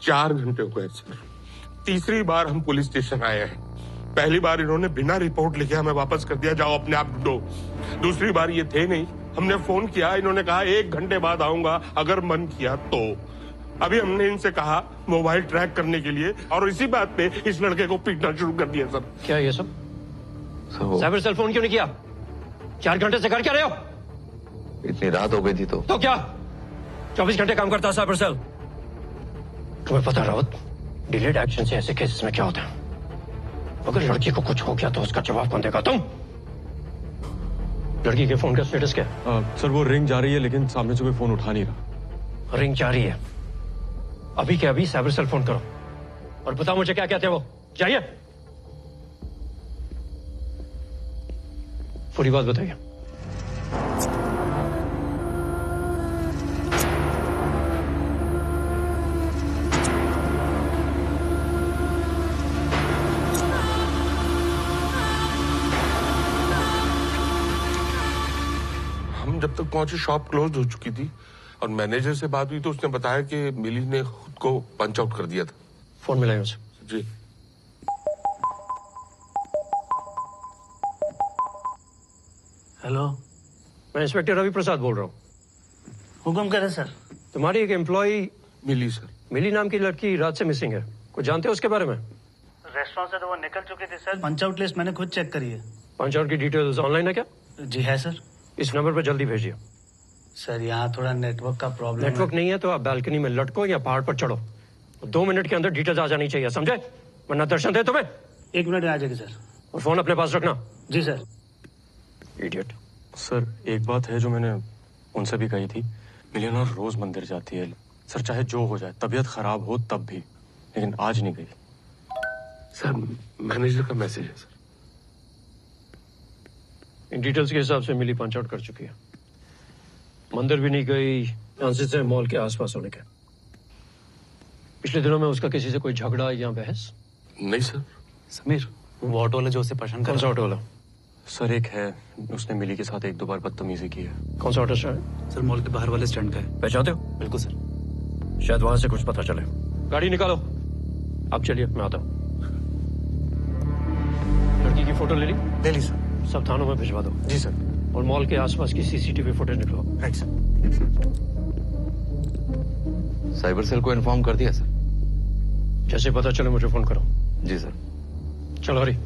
4 घंटे हो गए सर। तीसरी बार हम पुलिस स्टेशन आए हैं। पहली बार इन्होंने बिना रिपोर्ट लिखे हमें वापस कर दिया, जाओ अपने आप ढूंढो। दूसरी बार ये थे नहीं, हमने फोन किया, इन्होंने कहा 1 घंटे बाद आऊंगा अगर मन किया तो। अभी हमने इनसे कहा मोबाइल ट्रैक करने के लिए, और इसी बात पे इस लड़के को पीटना शुरू कर दिया सर। क्या ये सब? साइबर सेल फोन क्यों नहीं किया? 4 घंटे से कर क्या रहे हो? इतनी रात हो गई थी तो क्या 24 घंटे काम करता है साइबर सेल? तुम्हें पता रावत, डिलेड एक्शन से ऐसे केसेस में क्या होता है? अगर लड़की को कुछ हो गया तो उसका जवाब कौन देगा? तुम? लड़की के फोन का स्टेटस क्या? सर वो रिंग जा रही है लेकिन सामने से कोई फोन उठा नहीं रहा। रिंग जा रही है? अभी के अभी साइबर सेल फोन करो और बताओ मुझे क्या कहते हैं वो। चाहिए पूरी बात बताइए। हम जब तक पहुंचे शॉप क्लोज हो चुकी थी और मैनेजर से बात हुई तो उसने बताया कि मिली ने खुद को पंच आउट कर दिया था। फोन मिलाइए उसे। जी। हेलो, मैं इंस्पेक्टर रवि प्रसाद बोल रहा हूँ। हुक्म करें सर। तुम्हारी एक एम्प्लॉय मिली सर, मिली नाम की लड़की रात से मिसिंग है, कुछ जानते हो उसके बारे में? रेस्टोरेंट से तो वो निकल चुकी थी सर। पंच आउट लिस्ट मैंने खुद चेक करी है। पंच आउट की डिटेल्स ऑनलाइन है क्या? जी है सर। इस नंबर पर जल्दी भेजिए। सर यहाँ थोड़ा नेटवर्क का प्रॉब्लम है। नेटवर्क नहीं है तो आप बालकनी में लटको या पहाड़ पर चढ़ो। 2 मिनट के अंदर डिटेल्स आ जानी चाहिए, समझे? वरना दर्शन दे तुम्हें। 1 मिनट में आ जाएगी सर। और फोन अपने पास रखना। जी सर। इडियट। सर एक बात है जो मैंने उनसे भी कही थी, मिलियन रोज मंदिर जाती है सर, चाहे जो हो जाए, तबीयत खराब हो तब भी, लेकिन आज नहीं गई। सर मैनेजर का मैसेज है सर। इन डिटेल्स के हिसाब से मिली पंच आउट कर चुकी है, मंदिर भी नहीं गई, चांसेस है मॉल के आसपास होने के। पिछले दिनों में उसका किसी से कोई झगड़ा या बहस? नहीं सर। समीर, वो ऑटो वाला जो उसे पसंद कौन सा ऑटो वाला? सर एक है, उसने मिली के साथ 1-2 बार बदतमीजी की है। कौन सा ऑटो स्टैंड? सर मॉल के बाहर वाले स्टैंड का है। पहचानते हो? बिल्कुल सर। शायद वहां से कुछ पता चले। गाड़ी निकालो। आप चलिए, मैं आता हूँ। लड़की की फोटो ले ली? ले ली सर। सब थानों में भिजवा दो। जी सर। और मॉल के आसपास की सीसीटीवी फुटेज निकलो। Right sir. साइबर सेल को इन्फॉर्म कर दिया सर। जैसे पता चले मुझे फोन करो। जी सर। चलो हरी।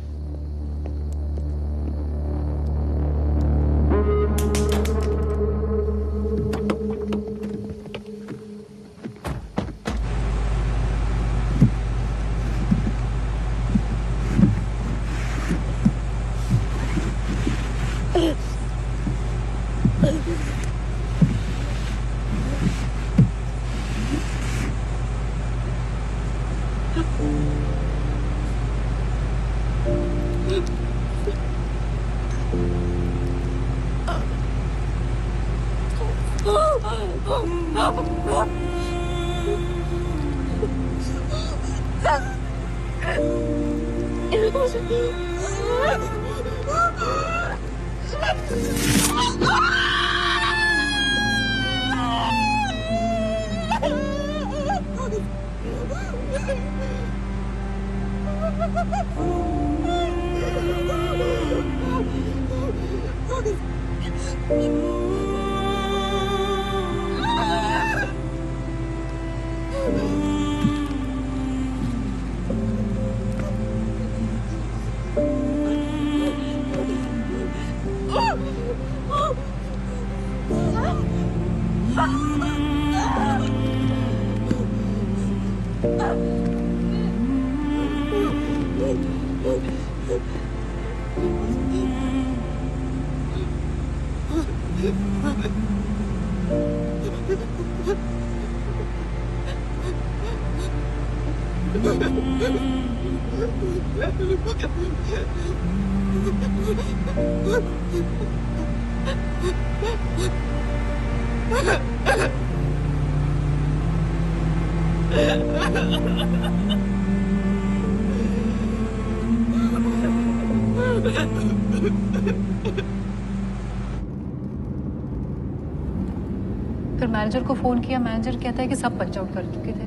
फिर मैनेजर को फोन किया, मैनेजर कहता है कि सब पंच आउट कर चुके थे।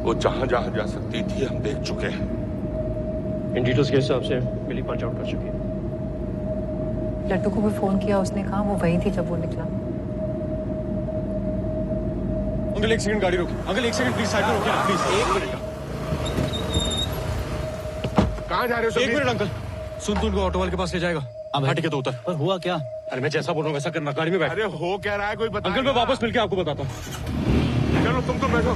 वो जहां जहां जा सकती थी हम देख चुके हैं। इन डिटेल्स के हिसाब से मिली पंच आउट कर चुकी है। लड्डू को भी फोन किया, उसने कहा वो वही थी जब वो निकला। अंकल एक सेकंड गाड़ी रोकिए। अंकल एक सेकंड प्लीज साइड में रोकिए प्लीज। 1 मिनट। कहाँ जा रहे हो? 1 मिनट अंकल। सुन तू उनको ऑटो वाले के पास ले जाएगा। हाँ ठीक है तो उतर। पर हुआ क्या? अरे मैं जैसा बोल रहा हूँ वैसा करना। गाड़ी में बैठ। अरे हो क्या रहा है कोई बता। अंकल मैं वापस मिलके आपको बताता हूँ। चलो तुम तो बैठो।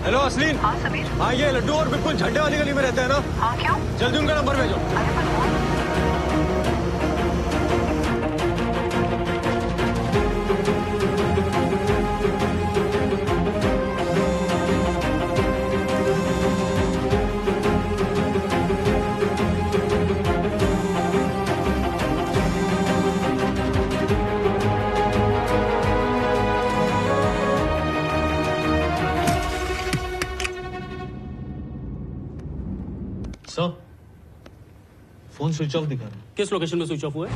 हेलो असलीन। हाँ समीर। हाँ ये लड्डू और बिल्कुल झंडे वाली गली में रहता है ना? हाँ क्यों? जल्दी उनका नंबर भेजो। सर फोन स्विच ऑफ दिखा रहा है। किस लोकेशन में स्विच ऑफ हुआ है?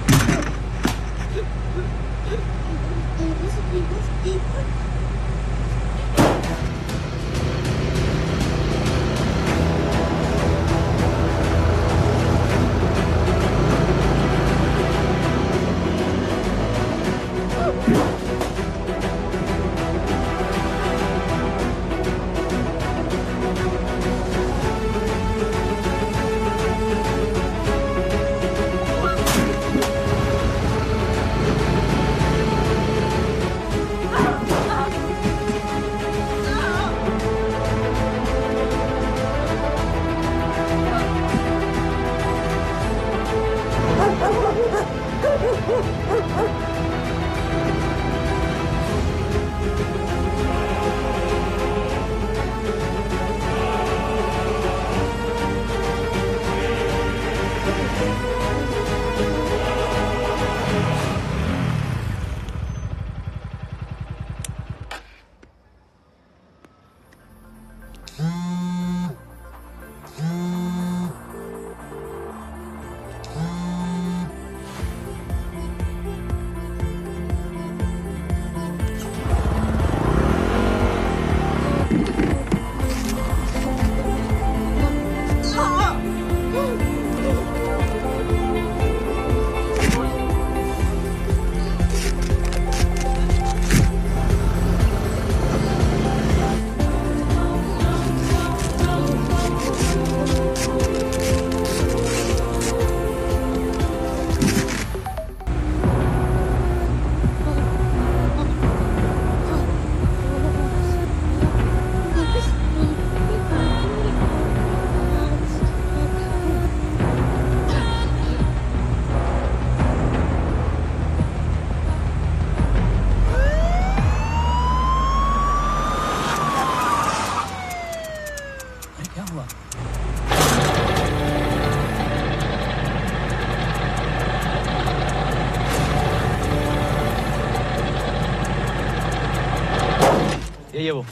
है वो?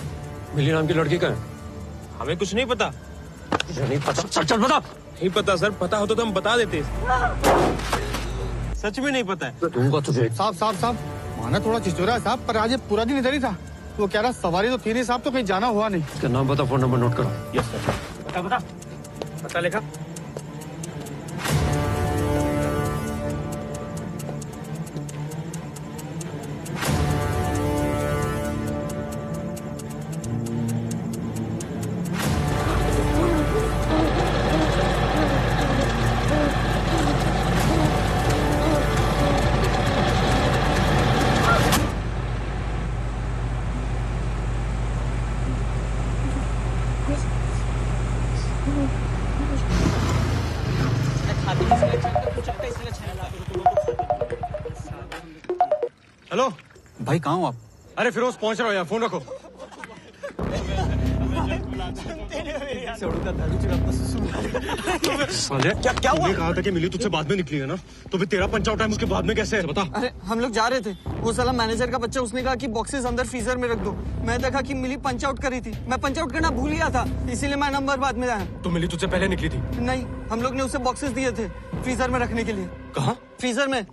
मिली नाम की लड़की का है? हमें कुछ नहीं पता। तुझे नहीं पता? चल चल बता। नहीं पता सर, पता होता तो हम बता देते। सच में नहीं पता है। दूंगा तुझे। साहब माना थोड़ा चिचोरा है साहब, पर आज ये पूरा दिन इधर ही था। वो कह रहा सवारी तो थी नहीं साहब, तो कहीं जाना हुआ नहीं। इसका नाम बता, फोन नंबर नोट करो। Yes sir. बता लिखा। हेलो भाई, कहाँ हो आप? अरे फिरोज पहुंच रहा हो यार, फोन रखो। क्या हुआ? कहा था कि मिली तुझसे बाद में निकली है ना, तो फिर तेरा पंच आउट टाइम उसके बाद में कैसे है बता? अरे हम लोग जा रहे थे, वो साला मैनेजर का बच्चा, उसने कहा कि बॉक्सेस अंदर फ्रीजर में रख दो। मैं देखा कि मिली पंच आउट करी थी, मैं पंच आउट करना भूल गया था, इसीलिए मैं नंबर बाद में आया। तो मिली तुझसे पहले निकली थी? नहीं, हम लोग ने उसे बॉक्सेस दिए थे फ्रीजर में रखने के लिए। कहाँ? फ्रीजर में।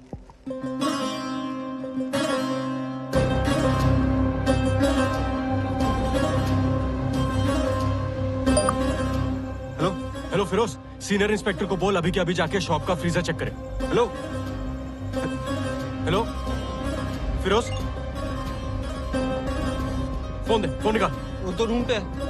हेलो फिरोज, सीनियर इंस्पेक्टर को बोल अभी के अभी जाके शॉप का फ्रीजर चेक करे। हेलो हेलो फिरोज, फोन दे, फोन निकाल। वो तो रूम पे है।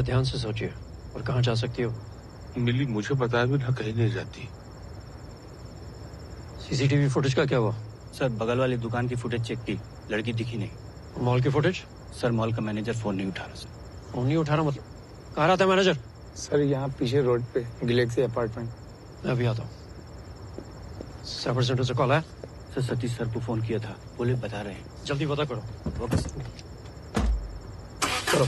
ध्यान से सोचिए, और कहाँ जा सकती हो? मिली मुझे बताया भी ना कहीं नहीं जाती। सीसीटीवी फुटेज का क्या हुआ? सर बगल वाली दुकान की फुटेज चेक की, लड़की दिखी नहीं। मॉल की फुटेज? सर मॉल का मैनेजर फोन नहीं उठा रहा सर। फोन नहीं उठा रहा मतलब? कहाँ रहता है मैनेजर? सर यहाँ पीछे रोड पे गैलेक्सी अपार्टमेंट। मैं अभी आता हूँ। साइबर सेंटर से कॉल आया? सर सतीश सर को फोन किया था, बोले बता रहे हैं। जल्दी पता करो। Okay sir. करो।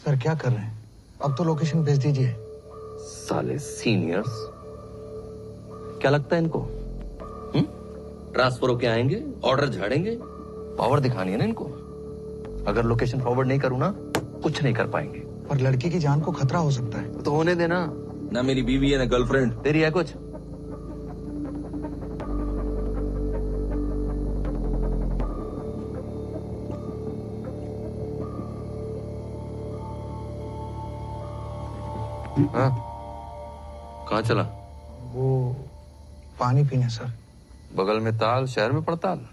सर क्या कर रहे हैं? अब तो लोकेशन भेज दीजिए। साले सीनियर्स, क्या लगता है इनको? ट्रांसफर होके आएंगे, ऑर्डर झाड़ेंगे, पावर दिखानी है ना इनको। अगर लोकेशन फॉरवर्ड नहीं करूँ ना, कुछ नहीं कर पाएंगे। पर लड़की की जान को खतरा हो सकता है। तो होने देना ना। मेरी बीवी है ना गर्लफ्रेंड, तेरी है कुछ? हाँ, कहाँ चला? वो पानी पीने सर। बगल में ताल, शहर में पड़ताल।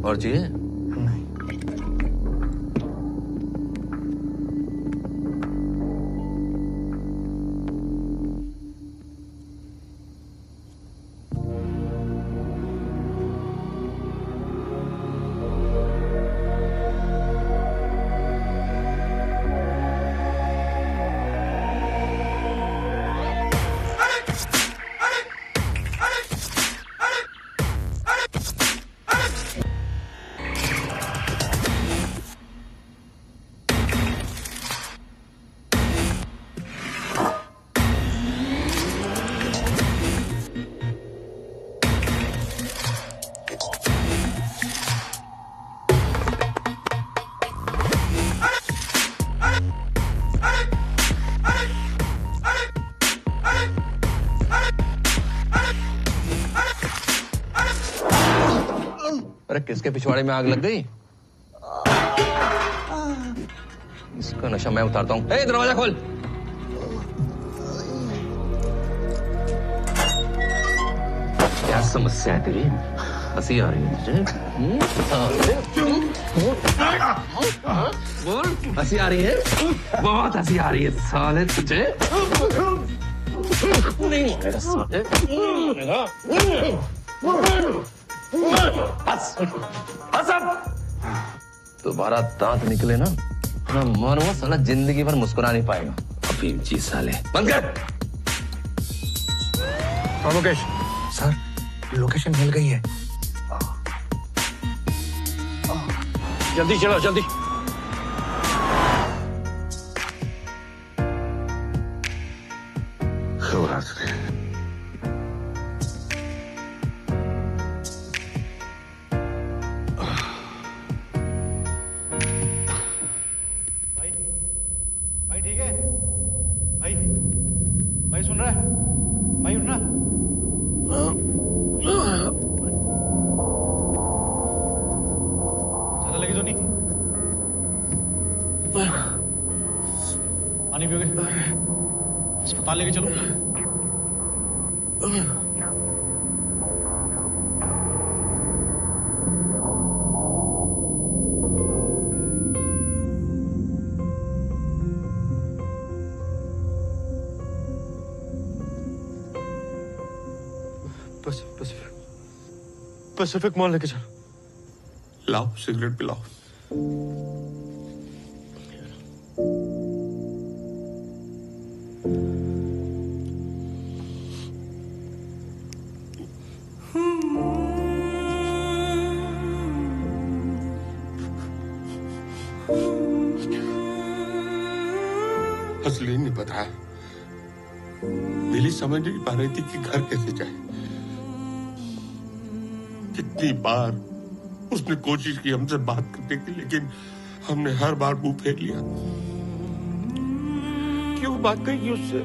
और चाहिए? अरे किसके पिछवाड़े में आग लग गई? इसका नशा मैं उतारता हूँ। ए, दरवाजा खोल। क्या समस्या है तेरी? हंसी आ रही है तुझे? बोल, हंसी आ रही है? बहुत हंसी आ रही है साले तुझे। नहीं मारेगा साले। हंस, हंस अब। दोबारा दांत निकले ना, मैं मारूंगा साला, जिंदगी भर मुस्कुरा नहीं पाएगा। अफीम जी साले। बंद कर। मुकेश सर, लोकेशन मिल गई है। जल्दी चलो, जल्दी। शिवरात्रि। भाई ठीक है? भाई सुन रहा है? भाई उठना। ज्यादा लगी तो नहीं? पानी पियोगे? अस्पताल लेके चलो। पैसिफिक मॉल लेके चलो। लाओ सिगरेट पिलाओ। असली नहीं बताया। मिली समझ नहीं पा रही थी कि घर कैसे जाए। कितनी बार उसने कोशिश की हमसे बात करने की, लेकिन हमने हर बार मुंह फेर लिया। क्यों बात कही उससे?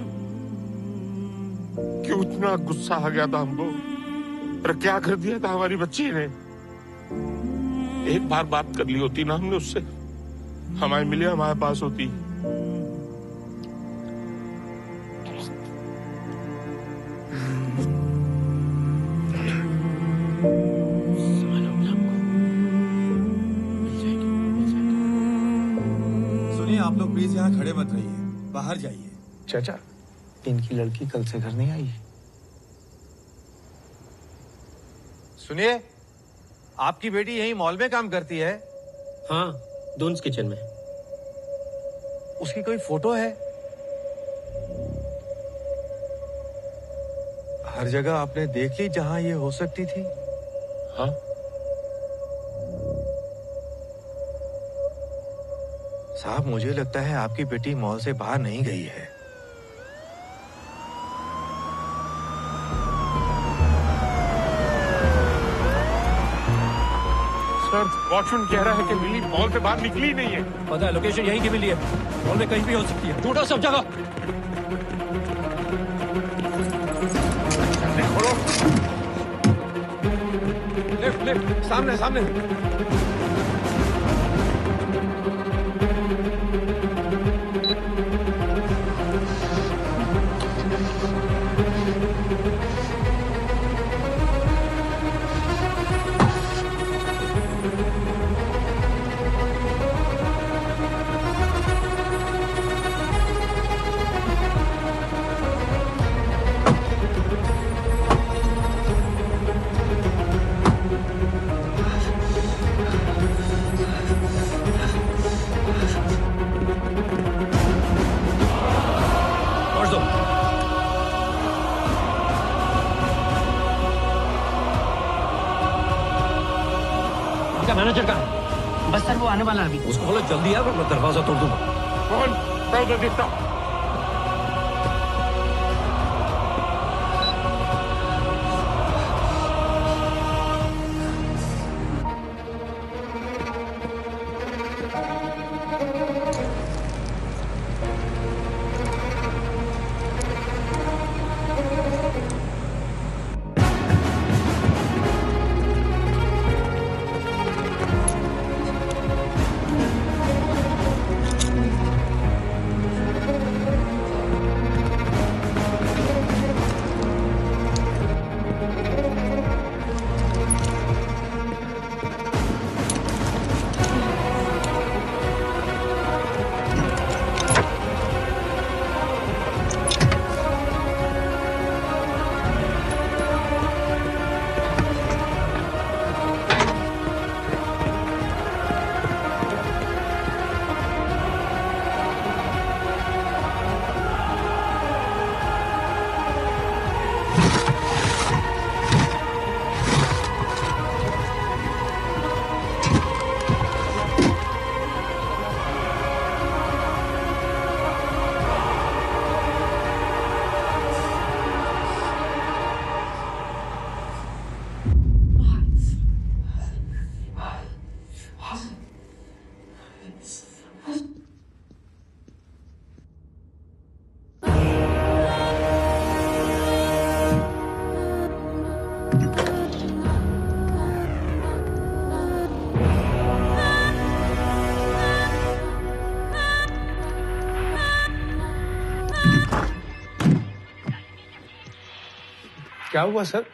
क्यों इतना गुस्सा आ गया था हमको? और क्या कर दिया था हमारी बच्ची ने? एक बार बात कर ली होती ना हमने उससे, हमारी मिलिया हमारे पास होती। आप लोग प्लीज यहाँ खड़े मत रहिए, बाहर जाइए। चाचा, इनकी लड़की कल से घर नहीं आई। सुनिए, आपकी बेटी यही मॉल में काम करती है? हाँ, दून्स किचन में। उसकी कोई फोटो है? हर जगह आपने देख ली जहां ये हो सकती थी? हाँ। साहब, मुझे लगता है आपकी बेटी मॉल से बाहर नहीं गई है। सर, वॉचमैन कह रहा है कि मिली मॉल से बाहर निकली नहीं है। पता है, लोकेशन यहीं की मिली है। मॉल में कहीं भी हो सकती है। ढूंढो सब जगह। खोलो। लिफ्ट, लिफ्ट, सामने, सामने। मैनेजर का बस सर, वो आने वाला है अभी। उसको बोलो जल्दी आ, मैं दरवाजा तोड़ दूंगा। कौन? मैं उधर दिखता हूं। क्या हुआ सर?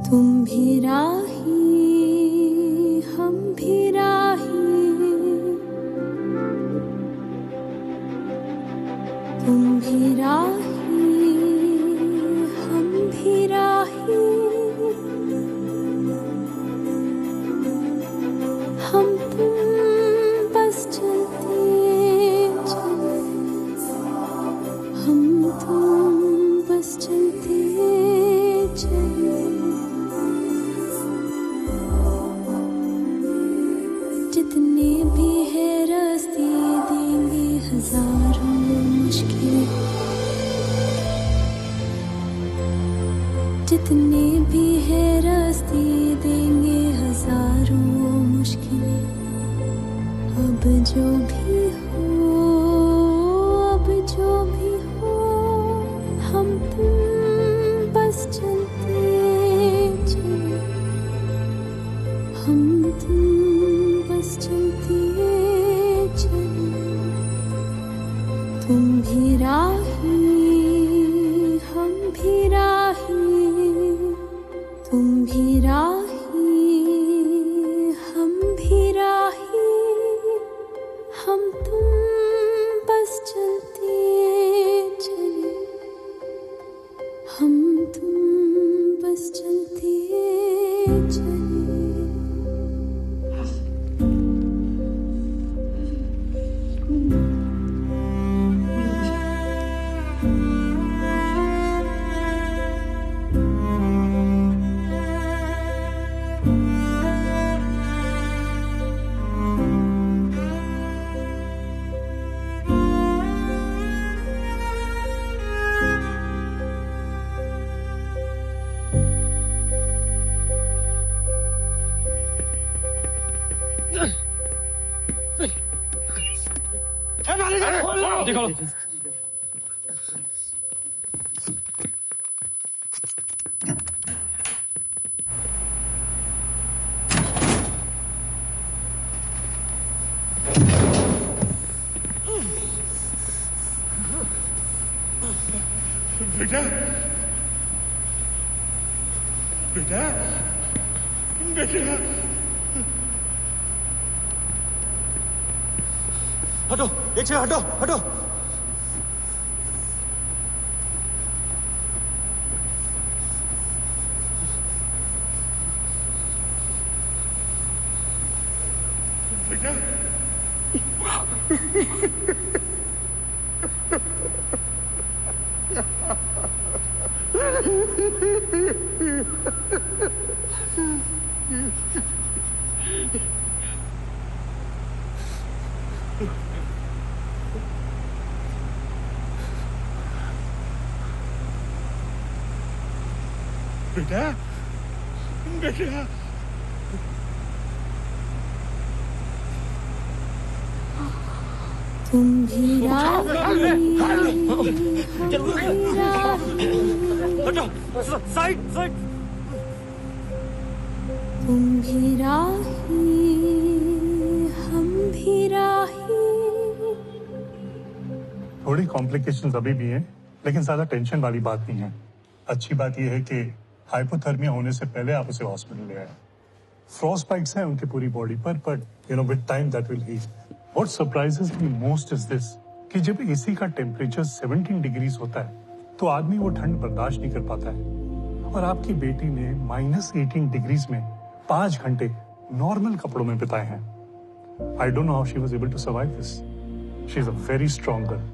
तुम भी राही हम भी राही, तुम भी राही हम भी राही, हम तुम बस चलते चले, हम तुम बस चलते चले। जितने भी है रास्ते देंगे हजारों मुश्किलें, जितने भी है रास्ते देंगे हजारों मुश्किलें। अब जो भी हो, अब जो भी हो, हम तुम बस चलते चले, हम तुम बस चलते चले। तुम भी राही हम भी राही, तुम भी राही हम भी राही, हम तुम बस चलते चले, हम तुम बस चलते चले। निकालो। बेटा, बेटा, बेटा, हटो, एक से हटो, हटो। बेटा, बेटा, बेटा, तुम भी राही साइड साइड। तुम भी राही हम भी राही। थोड़ी कॉम्प्लिकेशंस अभी भी हैं, लेकिन ज्यादा टेंशन वाली बात नहीं है। अच्छी बात यह है कि हाइपोथर्मिया होने से पहले आप उसे हॉस्पिटल ले आए। फ्रॉस्ट बाइट्स हैं उनकी पूरी बॉडी पर, but you know with time that will heal. What surprises me most is this कि जब एसी का टेम्परेचर 17 डिग्रीज होता है तो आदमी वो ठंड बर्दाश्त नहीं कर पाता है। और आपकी बेटी ने -18 डिग्रीज में 5 घंटे नॉर्मल कपड़ों में बिताए हैं। I don't know how she was able to survive this. She's a very strong girl.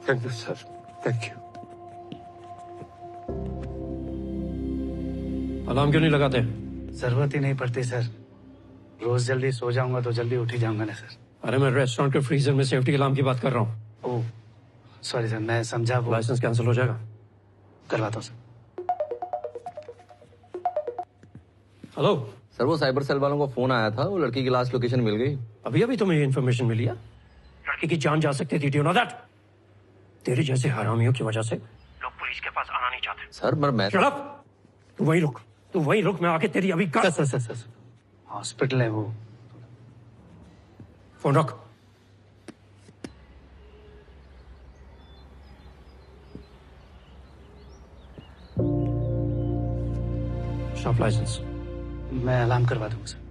Thank you, sir. Thank you. Alarm क्यों नहीं लगाते? जरूरत ही नहीं पड़ती सर। रोज जल्दी सो जाऊंगा तो जल्दी उठ ही जाऊंगा ना सर। अरे मैं रेस्टोरेंट के फ्रीजर में सेफ्टी अलार्म की बात कर रहा हूँ। ओह सॉरी सर, मैं समझा। वो लाइसेंस कैंसिल हो जाएगा। करवाता हूँ सर। हेलो सर, वो साइबर सेल वालों को फोन आया था, वो लड़की की लास्ट लोकेशन मिल गई। अभी अभी तुम्हें ये इन्फॉर्मेशन मिली है? लड़की की जान जा सकती थी, डू यू नो दैट? तेरे जैसे हरामियों की वजह से लोग पुलिस के पास आना नहीं चाहते। सर मैं शट अप! तू वहीं रुक, मैं आके तेरी अभी सर हॉस्पिटल है वो। फोन रख। Shop licence. मैं अलार्म करवा दूंगा सर।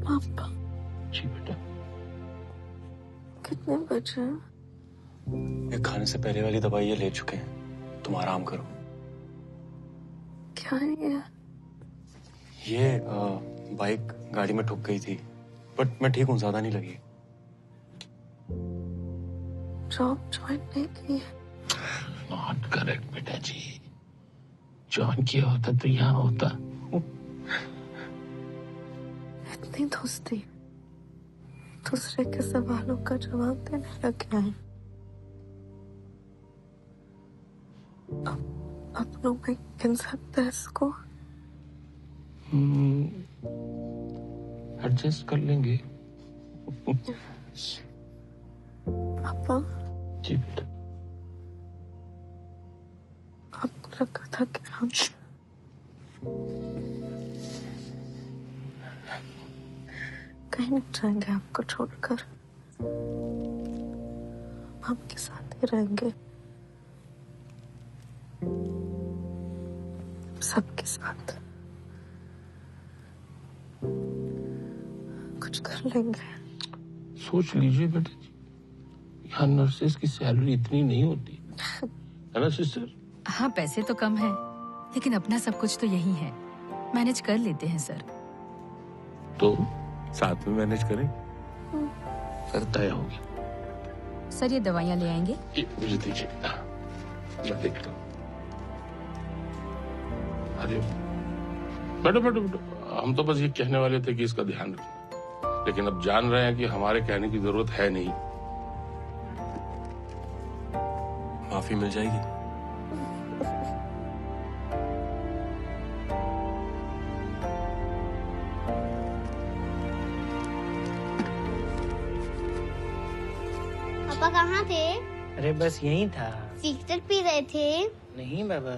पापा जी बेटा। कितने बजे? ये खाने से पहले वाली दवाई ये ले चुके हैं, तुम आराम करो। क्या है ये बाइक गाड़ी में ठुक गई थी, बट मैं ठीक हूँ, ज्यादा नहीं लगी। जॉब ज्वाइन नहीं की है? नॉट करेक्ट बेटा जी। ज्वाइन किया होता तो यहाँ होता। इतनी दोस्ती दूसरे के सवालों का जवाब देने लगे हैं। अपनों में गिन सकते हैं इसको? एडजस्ट कर लेंगे। पापा जी बेटा। आपको लगा था कि हम कहीं नहीं जाएंगे आपको छोड़कर। आपके साथ ही रहेंगे, सबके साथ कुछ कर लेंगे। सोच लीजिए बेटा जी, यहाँ नर्सेस की सैलरी इतनी नहीं होती है ना सिस्टर? हाँ, पैसे तो कम है, लेकिन अपना सब कुछ तो यही है। मैनेज कर लेते हैं सर। तो साथ में मैनेज करें। सर तय हो गया। सर ये दवाइयाँ ले आएंगे? ये मुझे दीजिए, मैं देखता हूँ। अरे बैठो, हम तो बस ये कहने वाले थे कि इसका ध्यान रखना, लेकिन अब जान रहे हैं कि हमारे कहने की जरूरत है नहीं। माफी मिल जाएगी? पापा कहाँ थे? अरे बस यही था। सिगरेट पी रहे थे? नहीं बाबा।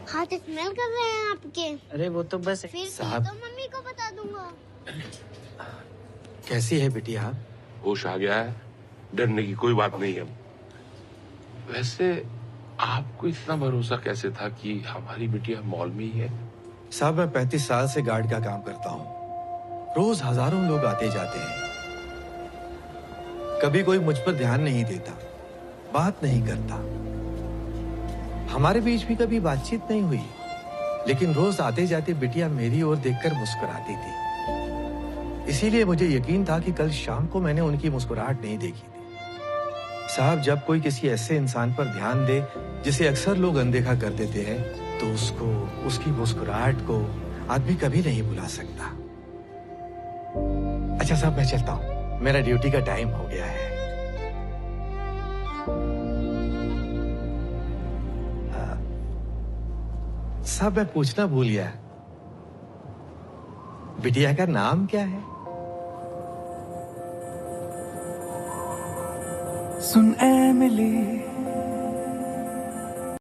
हाथ स्मेल कर रहे हैं आपके। अरे वो तो बस फिर साहब। तो मम्मी को बता दूंगा। कैसी है बिटिया? होश आ गया है, डरने की कोई बात नहीं है। वैसे आपको इतना भरोसा कैसे था कि हमारी बिटिया मॉल में ही है? साहब मैं 35 साल से गार्ड का काम करता हूँ। रोज हजारों लोग आते जाते हैं। कभी कोई मुझ पर ध्यान नहीं देता, बात नहीं करता। हमारे बीच भी कभी बातचीत नहीं हुई, लेकिन रोज आते जाते बिटिया मेरी ओर देखकर मुस्कुराती थी। इसीलिए मुझे यकीन था कि कल शाम को मैंने उनकी मुस्कुराहट नहीं देखी थी। साहब जब कोई किसी ऐसे इंसान पर ध्यान दे जिसे अक्सर लोग अनदेखा कर देते हैं, तो उसको, उसकी मुस्कुराहट को आदमी कभी नहीं भुला सकता। अच्छा साहब मैं चलता हूँ, मेरा ड्यूटी का टाइम हो गया है। साहब मैं पूछना भूल गया, बिटिया का नाम क्या है? सुन ए मिली